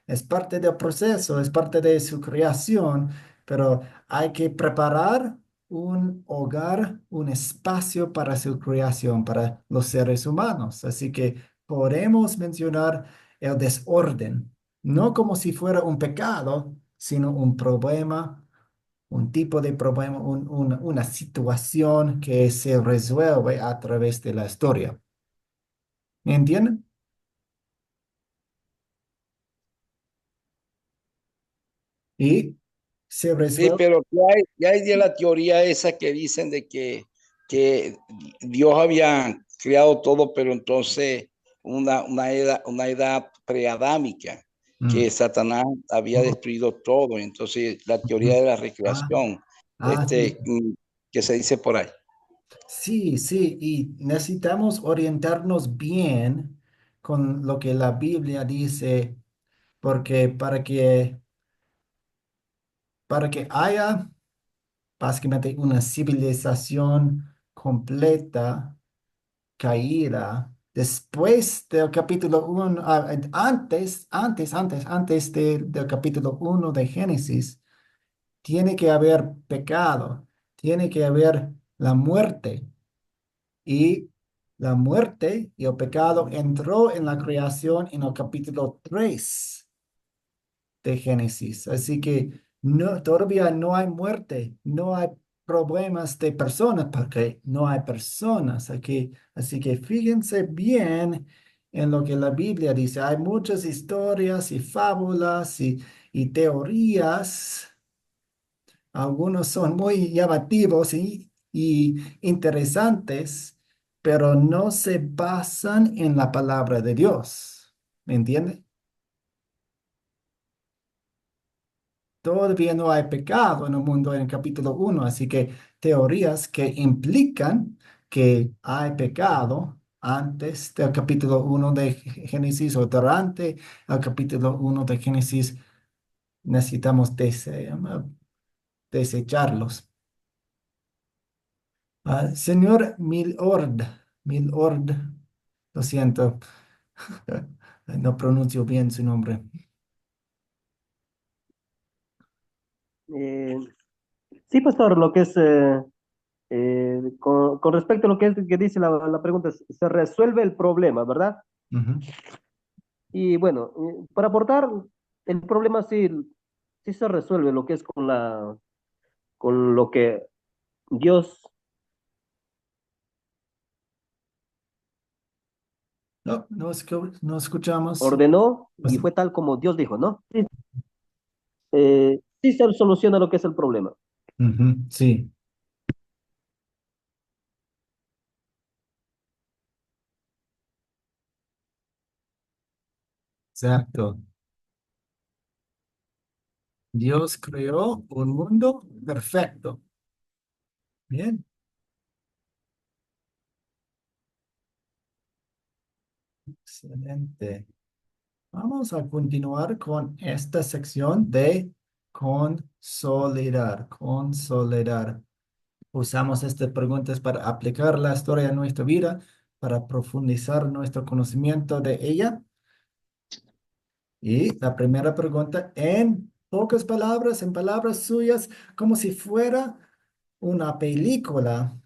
es parte del proceso, es parte de su creación, pero hay que preparar un hogar, un espacio para su creación, para los seres humanos. Así que podemos mencionar el desorden, no como si fuera un pecado, sino un problema, un tipo de problema, una situación que se resuelve a través de la historia. ¿Me entienden? Y se
Sí,
resuelve.
pero ¿qué hay de la teoría esa que dicen de que Dios había creado todo, pero entonces una edad preadámica, que
Mm.
Satanás había
Oh,
destruido todo? Entonces, la teoría
ujú.
de la
Ah,
recreación,
sí.
que se dice por ahí.
Sí, sí, y necesitamos orientarnos bien con lo que la Biblia dice, porque para que haya básicamente una civilización completa caída, después del capítulo 1, del capítulo 1 de Génesis, tiene que haber pecado, tiene que haber la muerte. Y la muerte y el pecado entró en la creación en el capítulo 3 de Génesis. Así que no, todavía no hay muerte, no hay problemas de personas, porque no hay personas aquí. Así que fíjense bien en lo que la Biblia dice. Hay muchas historias y fábulas y teorías. Algunos son muy llamativos y interesantes, pero no se basan en la palabra de Dios. ¿Me entiende? Todavía no hay pecado en el mundo en el capítulo 1, así que teorías que implican que hay pecado antes del capítulo 1 de Génesis o durante el capítulo 1 de Génesis, necesitamos desecharlos. Señor Milord, lo siento, no pronuncio bien su nombre.
Eh, sí, pastor, lo que es, con respecto a lo que, que dice la pregunta, se resuelve el problema, ¿verdad?
Ujú.
Y bueno, para aportar, el problema sí, sí se resuelve lo que es con lo que Dios
No, no escuchamos.
ordenó y
Pues,
fue tal como Dios dijo, ¿no? Sí, sí se soluciona lo que es el problema.
ujú, sí, exacto. Dios creó un mundo perfecto. Bien. Excelente. Vamos a continuar con esta sección de consolidar, consolidar. Usamos estas preguntas para aplicar la historia en nuestra vida, para profundizar nuestro conocimiento de ella. Y la primera pregunta, en pocas palabras, en palabras suyas, como si fuera una película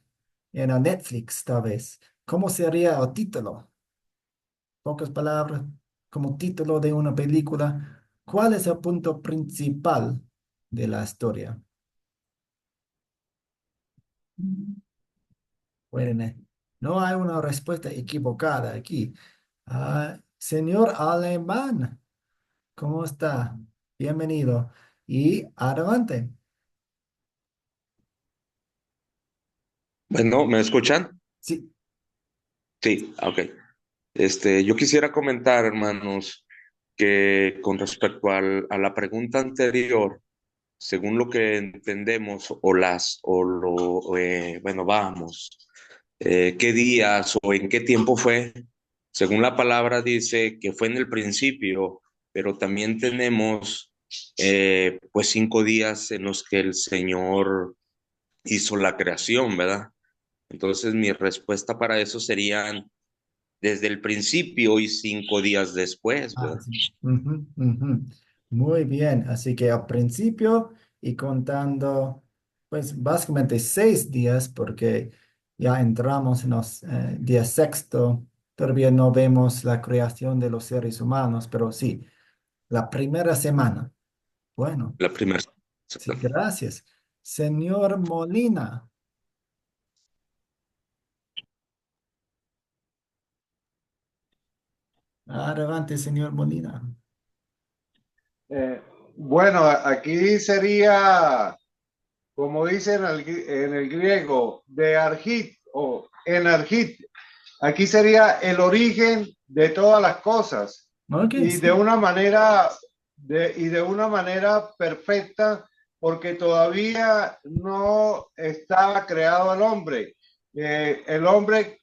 en la Netflix, tal vez. ¿Cómo sería el título? Pocas palabras, como título de una película. ¿Cuál es el punto principal de la historia? Bueno, no hay una respuesta equivocada aquí. Señor Alemán, ¿cómo está? Bienvenido. Y adelante.
Bueno, ¿me escuchan?
Sí.
Sí, ok. Yo quisiera comentar, hermanos, que con respecto a la pregunta anterior, según lo que entendemos, bueno, vamos, qué días o en qué tiempo fue, según la palabra dice que fue en el principio, pero también tenemos, pues, 5 días en los que el Señor hizo la creación, ¿verdad? Entonces, mi respuesta para eso serían desde el principio y 5 días después,
Ah,
¿verdad?
sí. Ujú, ujú. Muy bien. Así que al principio y contando, pues básicamente 6 días, porque ya entramos en los día sexto. Todavía no vemos la creación de los seres humanos, pero sí, la primera semana. Bueno,
La primera.
sí, gracias. Señor Molina. Adelante, señor Molina.
Bueno, aquí sería, como dicen en el griego, de argit o enargit. Aquí sería el origen de todas las cosas
Ok,
y de
sí.
una manera y de una manera perfecta, porque todavía no estaba creado el hombre. El hombre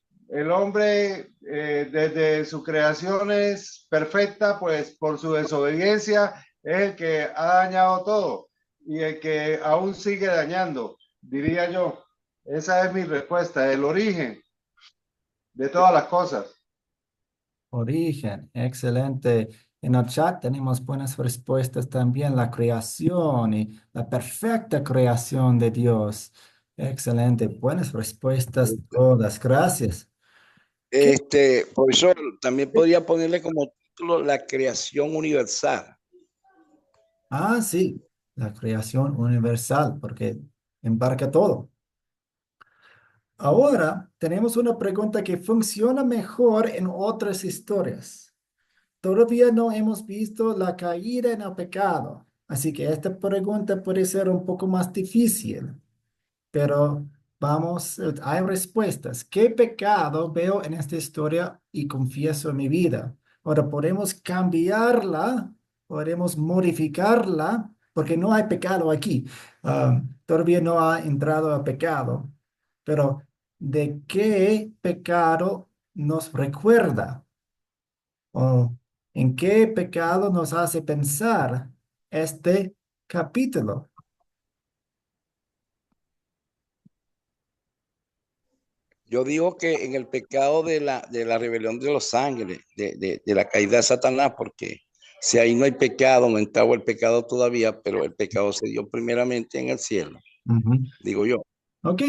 desde su creación es perfecta, pues por su desobediencia es el que ha dañado todo y el que aún sigue dañando, diría yo. Esa es mi respuesta, el origen de todas las cosas.
Origen, excelente. En el chat tenemos buenas respuestas también, la creación y la perfecta creación de Dios. Excelente, buenas respuestas todas, gracias. ¿Qué?
Profesor, también podría ponerle como título La creación universal.
Ah, sí, la creación universal, porque embarca todo. Ahora tenemos una pregunta que funciona mejor en otras historias. Todavía no hemos visto la caída en el pecado, así que esta pregunta puede ser un poco más difícil, pero vamos, hay respuestas. ¿Qué pecado veo en esta historia y confieso en mi vida? Ahora podemos cambiarla, podemos modificarla, porque no hay pecado aquí. Todavía no ha entrado a pecado, pero ¿de qué pecado nos recuerda? ¿O en qué pecado nos hace pensar este capítulo?
Yo digo que en el pecado de la rebelión de los ángeles, de la caída de Satanás, porque si ahí no hay pecado, no entraba el pecado todavía, pero el pecado se dio primeramente en el cielo,
Ujú.
digo yo.
Ok,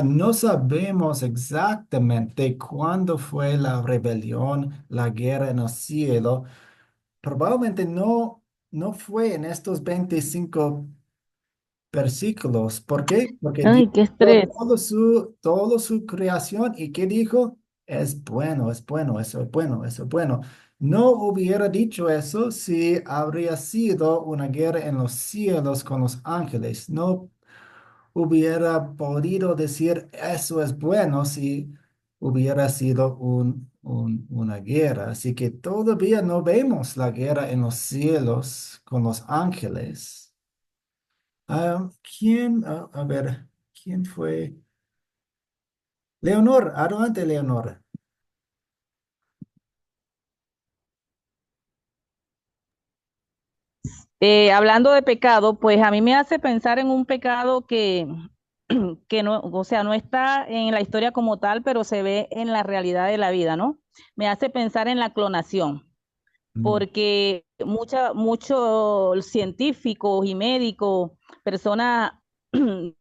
no sabemos exactamente cuándo fue la rebelión, la guerra en el cielo. Probablemente no fue en estos 25 versículos. ¿Por qué? Porque Dios
Ay, qué
vio
estrés.
todo su creación y ¿qué dijo? Es bueno, es bueno, eso es bueno, eso es bueno. No hubiera dicho eso si habría sido una guerra en los cielos con los ángeles. No hubiera podido decir eso es bueno si hubiera sido una guerra. Así que todavía no vemos la guerra en los cielos con los ángeles. A ver, ¿quién fue? Leonor, adelante, Leonor.
Hablando de pecado, pues a mí me hace pensar en un pecado que no, o sea, no está en la historia como tal, pero se ve en la realidad de la vida, ¿no? Me hace pensar en la clonación,
Mm,
porque muchos científicos y médicos, personas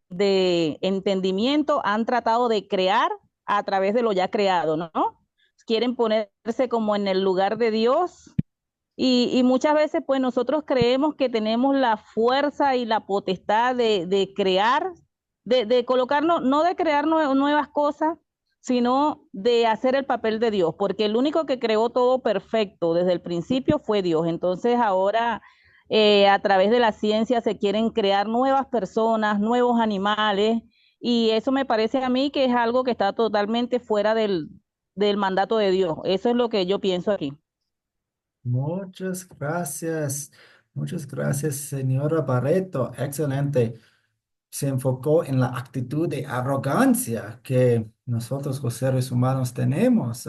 de entendimiento han tratado de crear a través de lo ya creado, ¿no? Quieren ponerse como en el lugar de Dios y muchas veces pues nosotros creemos que tenemos la fuerza y la potestad de crear, de colocarnos, no de crear nuevas cosas, sino de hacer el papel de Dios, porque el único que creó todo perfecto desde el principio fue Dios. Entonces ahora a través de la ciencia se quieren crear nuevas personas, nuevos animales, y eso me parece a mí que es algo que está totalmente fuera del mandato de Dios. Eso es lo que yo pienso aquí.
muchas señora Barreto. Excelente. Se enfocó en la actitud de arrogancia que nosotros los seres humanos tenemos.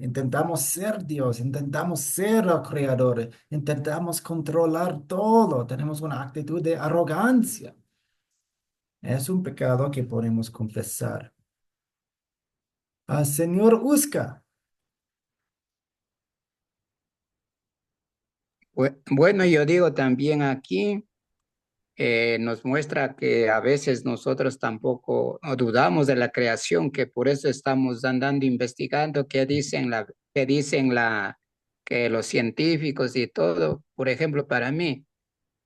Intentamos ser Dios, intentamos ser el creador, intentamos controlar todo. Tenemos una actitud de arrogancia. Es un pecado que podemos confesar. Señor Usca.
Bueno, yo digo también aquí nos muestra que a veces nosotros tampoco no dudamos de la creación, que por eso estamos andando investigando qué dicen que los científicos y todo. Por ejemplo, para mí,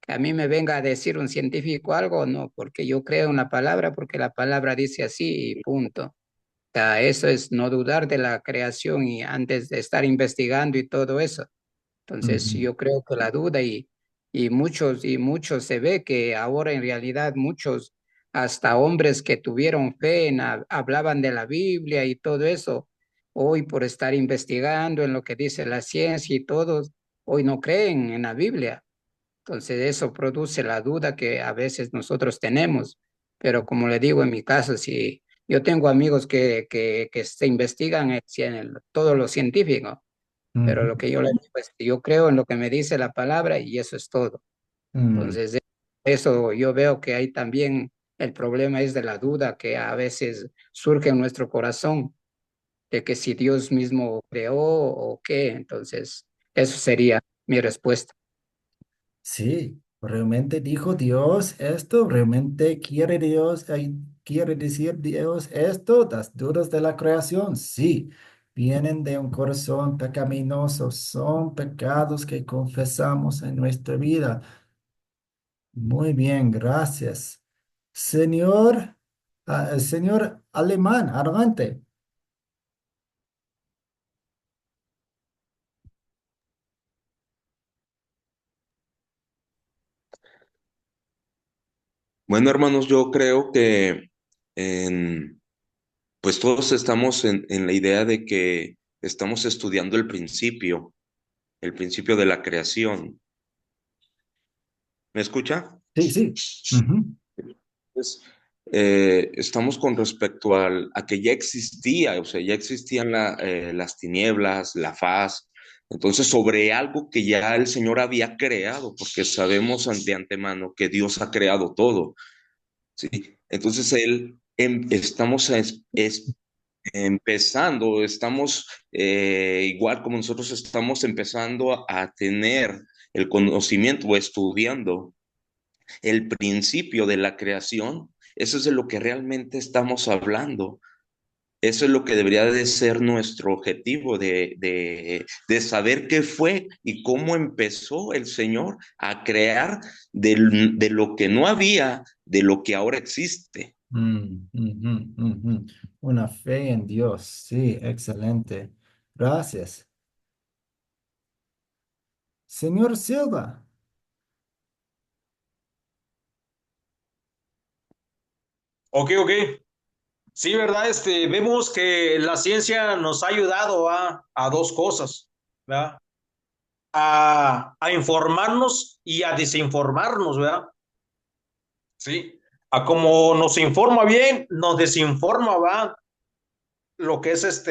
que a mí me venga a decir un científico algo, no, porque yo creo en la palabra, porque la palabra dice así y punto. O sea, eso es no dudar de la creación y antes de estar investigando y todo eso. Entonces,
Ujú,
yo creo que la duda y muchos se ve que ahora en realidad muchos, hasta hombres que tuvieron fe, hablaban de la Biblia y todo eso, hoy por estar investigando en lo que dice la ciencia y todos, hoy no creen en la Biblia. Entonces, eso produce la duda que a veces nosotros tenemos. Pero como le digo, en mi caso, si yo tengo amigos que se investigan todo lo científico, pero
ujú,
lo que yo le digo es que yo creo en lo que me dice la palabra y eso es todo.
mm.
Entonces, eso yo veo que hay también el problema es de la duda que a veces surge en nuestro corazón, de que si Dios mismo creó o qué. Entonces, eso sería mi respuesta.
Sí, realmente dijo Dios esto, realmente quiere Dios, quiere decir Dios esto, las dudas de la creación, sí, vienen de un corazón pecaminoso, son pecados que confesamos en nuestra vida. Muy bien, gracias. Señor, señor Alemán, adelante.
Bueno, hermanos, yo creo que en, pues todos estamos en la idea de que estamos estudiando el principio de la creación. ¿Me escucha?
Sí, sí. Ujú,
Pues, estamos con respecto a que ya existía, o sea, ya existían las tinieblas, la faz, entonces sobre algo que ya el Señor había creado, porque sabemos de antemano que Dios ha creado todo, ¿sí? Entonces estamos empezando, estamos igual como nosotros estamos empezando a tener el conocimiento o estudiando el principio de la creación, eso es de lo que realmente estamos hablando. Eso es lo que debería de ser nuestro objetivo, de saber qué fue y cómo empezó el Señor a crear de lo que no había, de lo que ahora existe.
ujú, ujú. Una fe en Dios, sí, excelente. Gracias. Señor Silva.
Ok, ok. Sí, ¿verdad? Vemos que la ciencia nos ha ayudado a dos cosas, ¿verdad? A informarnos y a desinformarnos, ¿verdad? Sí. A como nos informa bien, nos desinforma, ¿verdad? Lo que es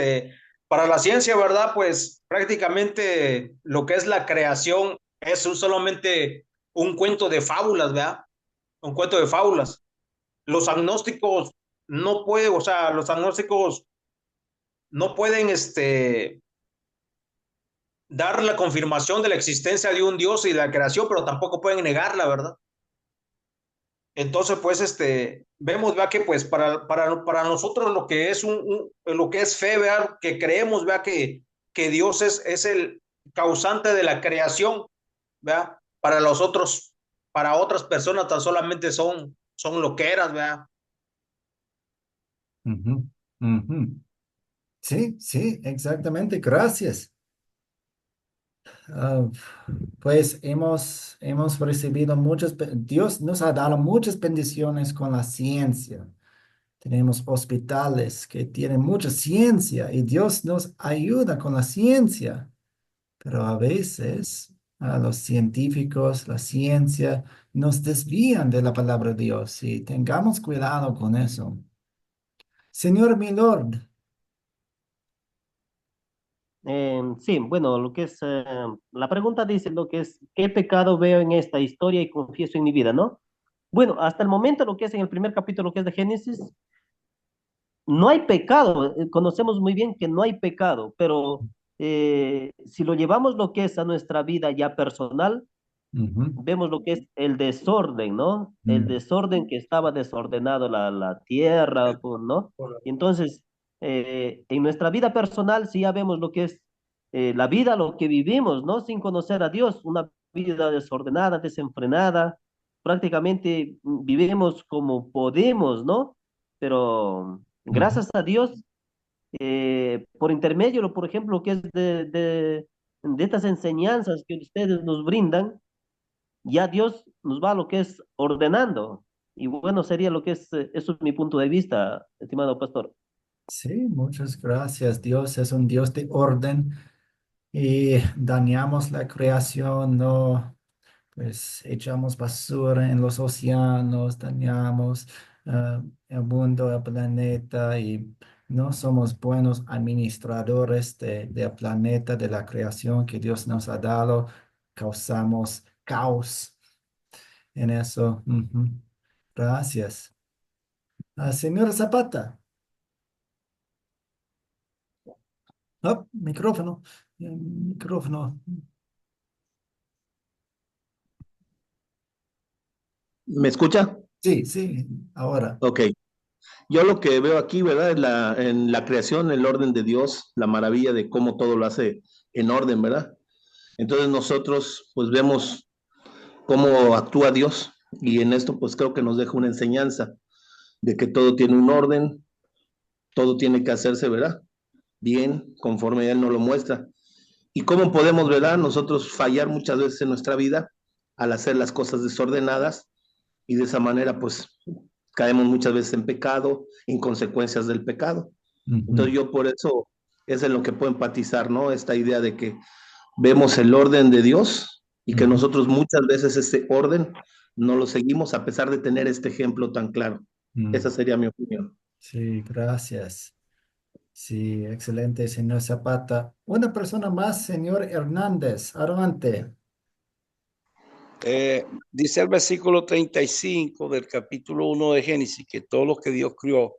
para la ciencia, ¿verdad? Pues prácticamente lo que es la creación es solamente un cuento de fábulas, ¿verdad? Un cuento de fábulas. Los agnósticos no pueden, o sea, los agnósticos no pueden dar la confirmación de la existencia de un Dios y de la creación, pero tampoco pueden negarla, ¿verdad? Entonces, pues, vemos, vea, que pues para nosotros lo que es lo que es fe, vea, que creemos, vea, que Dios es el causante de la creación, vea, para los otros, para otras personas tan solamente son loqueras, vea.
Ujú, ujú. Sí, sí, exactamente. Gracias. Ah, pues hemos recibido Dios nos ha dado muchas bendiciones con la ciencia. Tenemos hospitales que tienen mucha ciencia y Dios nos ayuda con la ciencia. Pero a veces a los científicos, la ciencia, nos desvían de la palabra de Dios y tengamos cuidado con eso. Señor Milord,
Sí, bueno, lo que es, la pregunta dice lo que es, ¿qué pecado veo en esta historia y confieso en mi vida, ¿no? Bueno, hasta el momento lo que es en el primer capítulo que es de Génesis, no hay pecado, conocemos muy bien que no hay pecado, pero si lo llevamos lo que es a nuestra vida ya personal,
ujú,
vemos lo que es el desorden, ¿no? El
mm,
desorden que estaba desordenado la tierra, pues, ¿no? Y entonces, en nuestra vida personal, sí ya vemos lo que es la vida, lo que vivimos, ¿no? Sin conocer a Dios, una vida desordenada, desenfrenada, prácticamente vivimos como podemos, ¿no? Pero
ujú.
gracias a Dios, por intermedio, por ejemplo, que es de estas enseñanzas que ustedes nos brindan, ya Dios nos va a lo que es ordenando. Y bueno, sería lo que es, eso es mi punto de vista, estimado pastor.
Sí, muchas gracias. Dios es un Dios de orden y dañamos la creación, no, pues echamos basura en los océanos, dañamos el mundo, el planeta y no somos buenos administradores del planeta, de la creación que Dios nos ha dado. Causamos caos en eso. Ujú. Gracias. Señora Zapata. Micrófono. Micrófono.
¿Me escucha?
Sí, sí, ahora.
Ok. Yo lo que veo aquí, ¿verdad? Es en la creación, el orden de Dios, la maravilla de cómo todo lo hace en orden, ¿verdad? Entonces nosotros pues vemos cómo actúa Dios y en esto pues creo que nos deja una enseñanza de que todo tiene un orden, todo tiene que hacerse, ¿verdad? Bien, conforme Él nos lo muestra. ¿Y cómo podemos, verdad, nosotros fallar muchas veces en nuestra vida al hacer las cosas desordenadas y de esa manera pues caemos muchas veces en pecado, en consecuencias del pecado?
Ujú,
Entonces yo por eso es en lo que puedo empatizar, ¿no? Esta idea de que vemos el orden de Dios y que
ujú,
nosotros muchas veces ese orden no lo seguimos a pesar de tener este ejemplo tan claro. Esa
mm.
sería mi opinión.
Sí, gracias. Sí, excelente, señor Zapata. Una persona más, señor Hernández. Adelante.
Dice el versículo 35 del capítulo 1 de Génesis que todo lo que Dios crió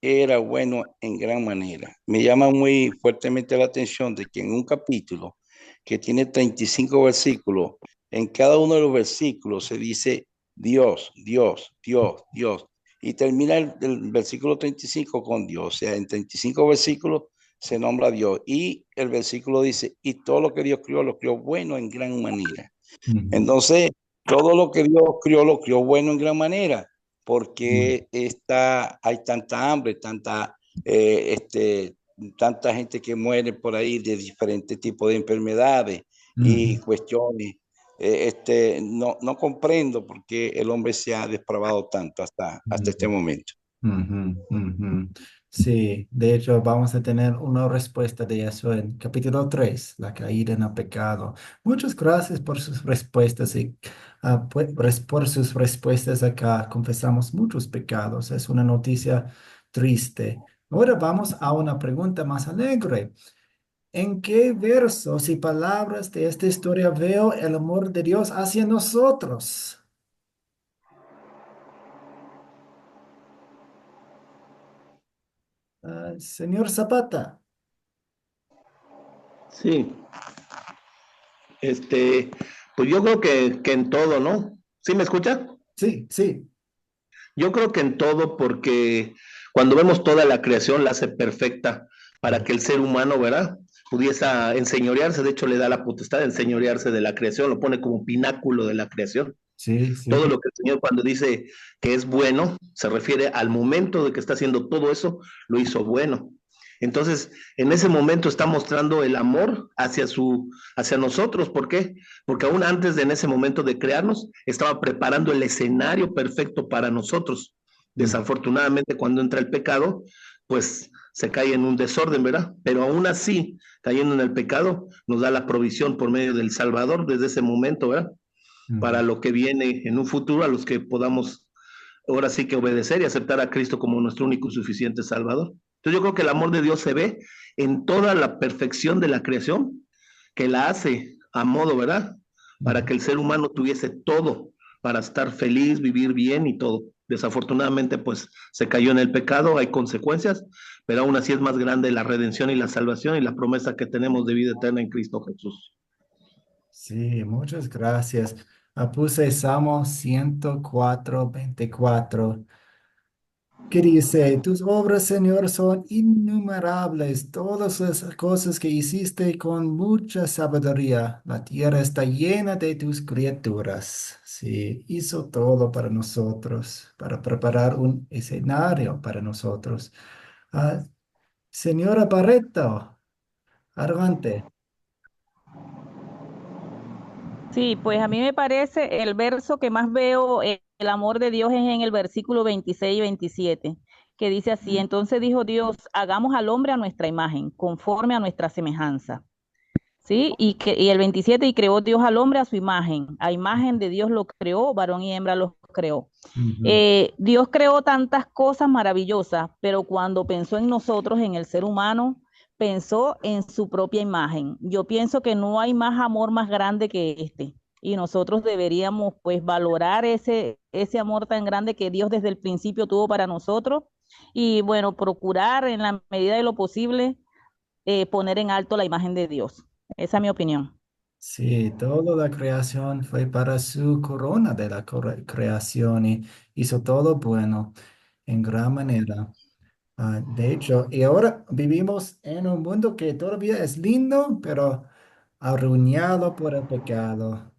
era bueno en gran manera. Me llama muy fuertemente la atención de que en un capítulo que tiene 35 versículos, en cada uno de los versículos se dice Dios, Dios, Dios, Dios. Y termina el versículo 35 con Dios. O sea, en 35 versículos se nombra Dios. Y el versículo dice, y todo lo que Dios crió, lo crió bueno en gran manera.
Ujú,
Entonces, todo lo que Dios crió, lo crió bueno en gran manera,
mm,
porque hay tanta hambre, tanta gente que muere por ahí de diferentes tipos de enfermedades y
ujú,
cuestiones. No comprendo por qué el hombre se ha depravado tanto hasta este momento.
ujú, ujú. Sí, de hecho vamos a tener una respuesta de eso en capítulo 3, la caída en el pecado. Muchas gracias por sus respuestas y por sus respuestas acá confesamos muchos pecados. Es una noticia triste. Ahora vamos a una pregunta más alegre. ¿En qué versos y palabras de esta historia veo el amor de Dios hacia nosotros? Señor Zapata.
Sí, pues yo creo que en todo, ¿no? ¿Sí me escucha?
Sí, sí.
Yo creo que en todo, porque cuando vemos toda la creación, la hace perfecta para que el ser humano, ¿verdad? Pudiese enseñorearse, de hecho le da la potestad de enseñorearse de la creación, lo pone como pináculo de la creación.
Sí,
Todo
sí.
lo que el Señor cuando dice que es bueno, se refiere al momento de que está haciendo todo eso, lo hizo bueno. Entonces, en ese momento está mostrando el amor hacia nosotros. ¿Por qué? Porque aún antes de en ese momento de crearnos, estaba preparando el escenario perfecto para nosotros.
Mm.
Desafortunadamente, cuando entra el pecado, pues se cae en un desorden, ¿verdad? Pero aún así, cayendo en el pecado, nos da la provisión por medio del Salvador desde ese momento, ¿verdad? Para
Mm.
lo que viene en un futuro, a los que podamos ahora sí que obedecer y aceptar a Cristo como nuestro único y suficiente Salvador. Entonces yo creo que el amor de Dios se ve en toda la perfección de la creación, que la hace a modo, ¿verdad? Para
Mm.
que el ser humano tuviese todo, para estar feliz, vivir bien y todo. Desafortunadamente, pues se cayó en el pecado, hay consecuencias, pero aún así es más grande la redención y la salvación y la promesa que tenemos de vida eterna en Cristo Jesús.
Sí, muchas gracias. Puse Salmo 104:24, que dice, tus obras, Señor, son innumerables, todas las cosas que hiciste con mucha sabiduría. La tierra está llena de tus criaturas. Sí, hizo todo para nosotros, para preparar un escenario para nosotros. Ah, Señora Barreto, adelante.
Sí, pues a mí me parece el verso que más veo el amor de Dios es en el versículo 26 y 27, que dice así, entonces dijo Dios, hagamos al hombre a nuestra imagen, conforme a nuestra semejanza. Sí, y el 27, y creó Dios al hombre a imagen de Dios lo creó, varón y hembra los creó.
Ujú.
Dios creó tantas cosas maravillosas, pero cuando pensó en nosotros, en el ser humano, pensó en su propia imagen. Yo pienso que no hay más amor más grande que este. Y nosotros deberíamos pues valorar ese amor tan grande que Dios desde el principio tuvo para nosotros y bueno, procurar en la medida de lo posible poner en alto la imagen de Dios. Esa es mi opinión.
Sí, toda la creación fue para su corona de la creación y hizo todo bueno en gran manera. De hecho, y ahora vivimos en un mundo que todavía es lindo, pero arruinado por el pecado,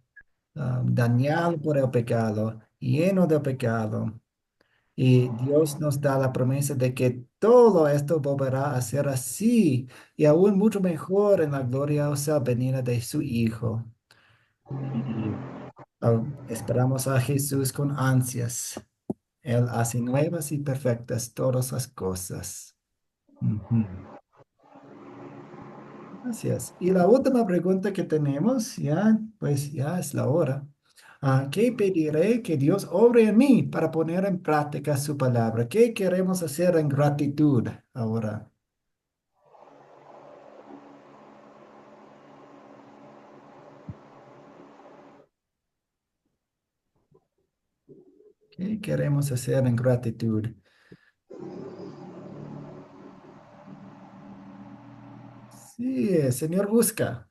dañado por el pecado, lleno de pecado. Y Dios nos da la promesa de que todo esto volverá a ser así y aún mucho mejor en la gloriosa venida de su Hijo. Y esperamos a Jesús con ansias. Él hace nuevas y perfectas todas las cosas. Ujú. Gracias. Y la última pregunta que tenemos, ya, pues ya es la hora. ¿Qué pediré que Dios obre en mí para poner en práctica su palabra? ¿Qué queremos hacer en gratitud ahora? ¿Qué queremos hacer en gratitud? Sí, Señor busca.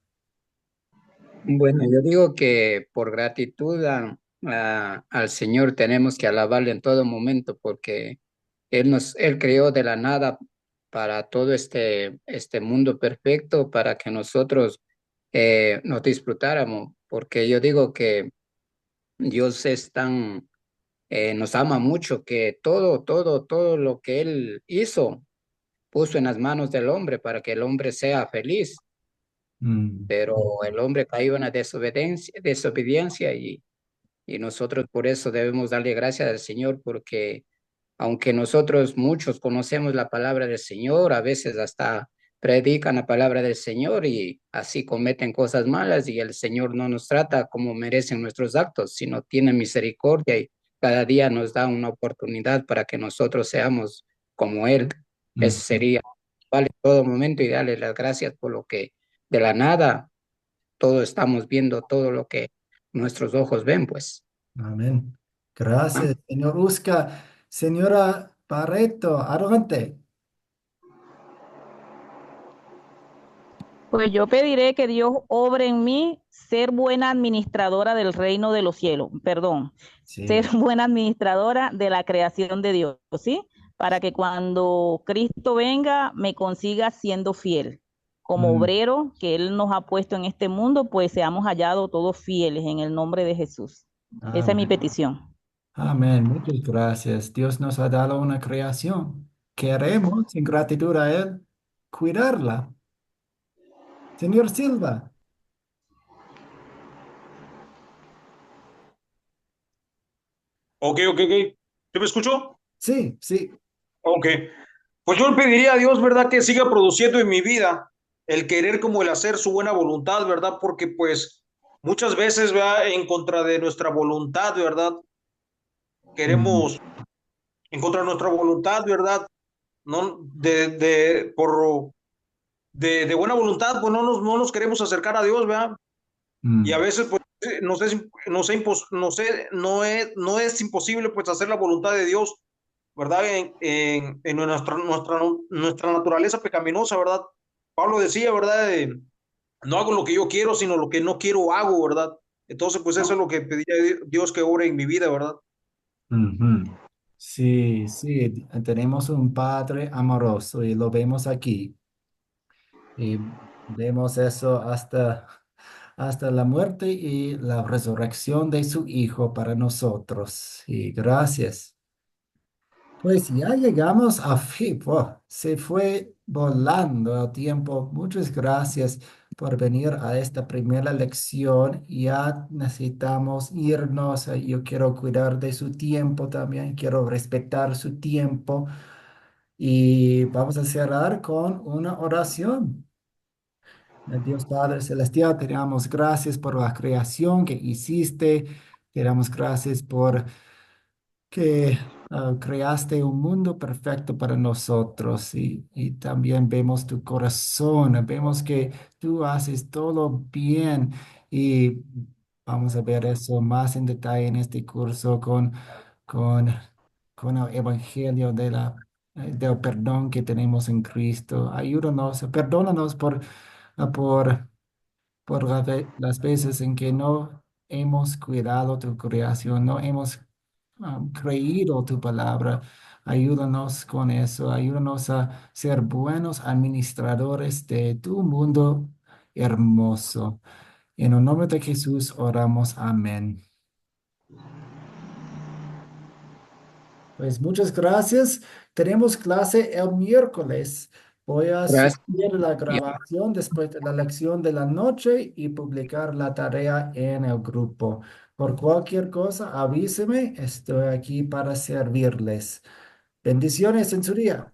Bueno, yo digo que por gratitud al Señor tenemos que alabarle en todo momento porque Él creó de la nada para todo este mundo perfecto para que nosotros nos disfrutáramos, porque yo digo que Dios nos ama mucho que todo lo que Él hizo puso en las manos del hombre para que el hombre sea feliz,
Mm.
pero el hombre cayó en la desobediencia y nosotros por eso debemos darle gracias al Señor porque aunque nosotros muchos conocemos la palabra del Señor, a veces hasta predican la palabra del Señor y así cometen cosas malas y el Señor no nos trata como merecen nuestros actos, sino tiene misericordia y cada día nos da una oportunidad para que nosotros seamos como Él. Ese
Mm.
sería. vale todo momento y darle las gracias por lo que de la nada todo estamos viendo, todo lo que nuestros ojos ven, pues.
Amén. Gracias, señor Usca. Señora Barreto, adelante.
Pues yo pediré que Dios obre en mí ser buena administradora del reino de los cielos, perdón, ser
Sí.
buena administradora de la creación de Dios, ¿sí? Para que cuando Cristo venga me consiga siendo fiel. Como
Mm,
obrero que Él nos ha puesto en este mundo, pues seamos hallados todos fieles en el nombre de Jesús. Esa es mi
amén.
petición.
Amén. Muchas gracias. Dios nos ha dado una creación. Queremos, en gratitud a Él, cuidarla. Señor Silva.
Ok, ok, ok. ¿Sí me escuchó?
Sí, sí.
Ok. Pues yo le pediría a Dios, ¿verdad? Que siga produciendo en mi vida el querer como el hacer su buena voluntad, ¿verdad? Porque pues muchas veces, ¿verdad? En contra de nuestra voluntad, ¿verdad?
Mm,
Queremos en contra de nuestra voluntad, ¿verdad? No, de buena voluntad, pues no nos queremos acercar a Dios, ¿verdad? Y a
mm,
veces, pues, no es imposible, pues, hacer la voluntad de Dios, ¿verdad? En nuestra naturaleza pecaminosa, ¿verdad? Pablo decía, ¿verdad? No hago lo que yo quiero, sino lo que no quiero hago, ¿verdad? Entonces, pues eso es lo que pedía a Dios que obre en mi vida, ¿verdad?
ujú. Sí, sí. Tenemos un Padre amoroso y lo vemos aquí. Y vemos eso hasta la muerte y la resurrección de su Hijo para nosotros. Y gracias. Pues ya llegamos a fin. Wow, se fue volando el tiempo. Muchas gracias por venir a esta primera lección. Ya necesitamos irnos. Yo quiero cuidar de su tiempo también. Quiero respetar su tiempo. Y vamos a cerrar con una oración. Dios Padre Celestial, te damos gracias por la creación que hiciste. Te damos gracias por que creaste un mundo perfecto para nosotros y también vemos tu corazón, vemos que tú haces todo bien y vamos a ver eso más en detalle en este curso con, con el Evangelio del perdón que tenemos en Cristo. Ayúdanos, perdónanos por las veces en que no hemos cuidado tu creación, no hemos creído tu palabra. Ayúdanos con eso, ayúdanos a ser buenos administradores de tu mundo hermoso. En el nombre de Jesús oramos, amén. Pues muchas gracias. Tenemos clase el miércoles. Voy a
Gracias.
subir la grabación después de la lección de la noche y publicar la tarea en el grupo. Por cualquier cosa, avíseme. Estoy aquí para servirles. Bendiciones en su día.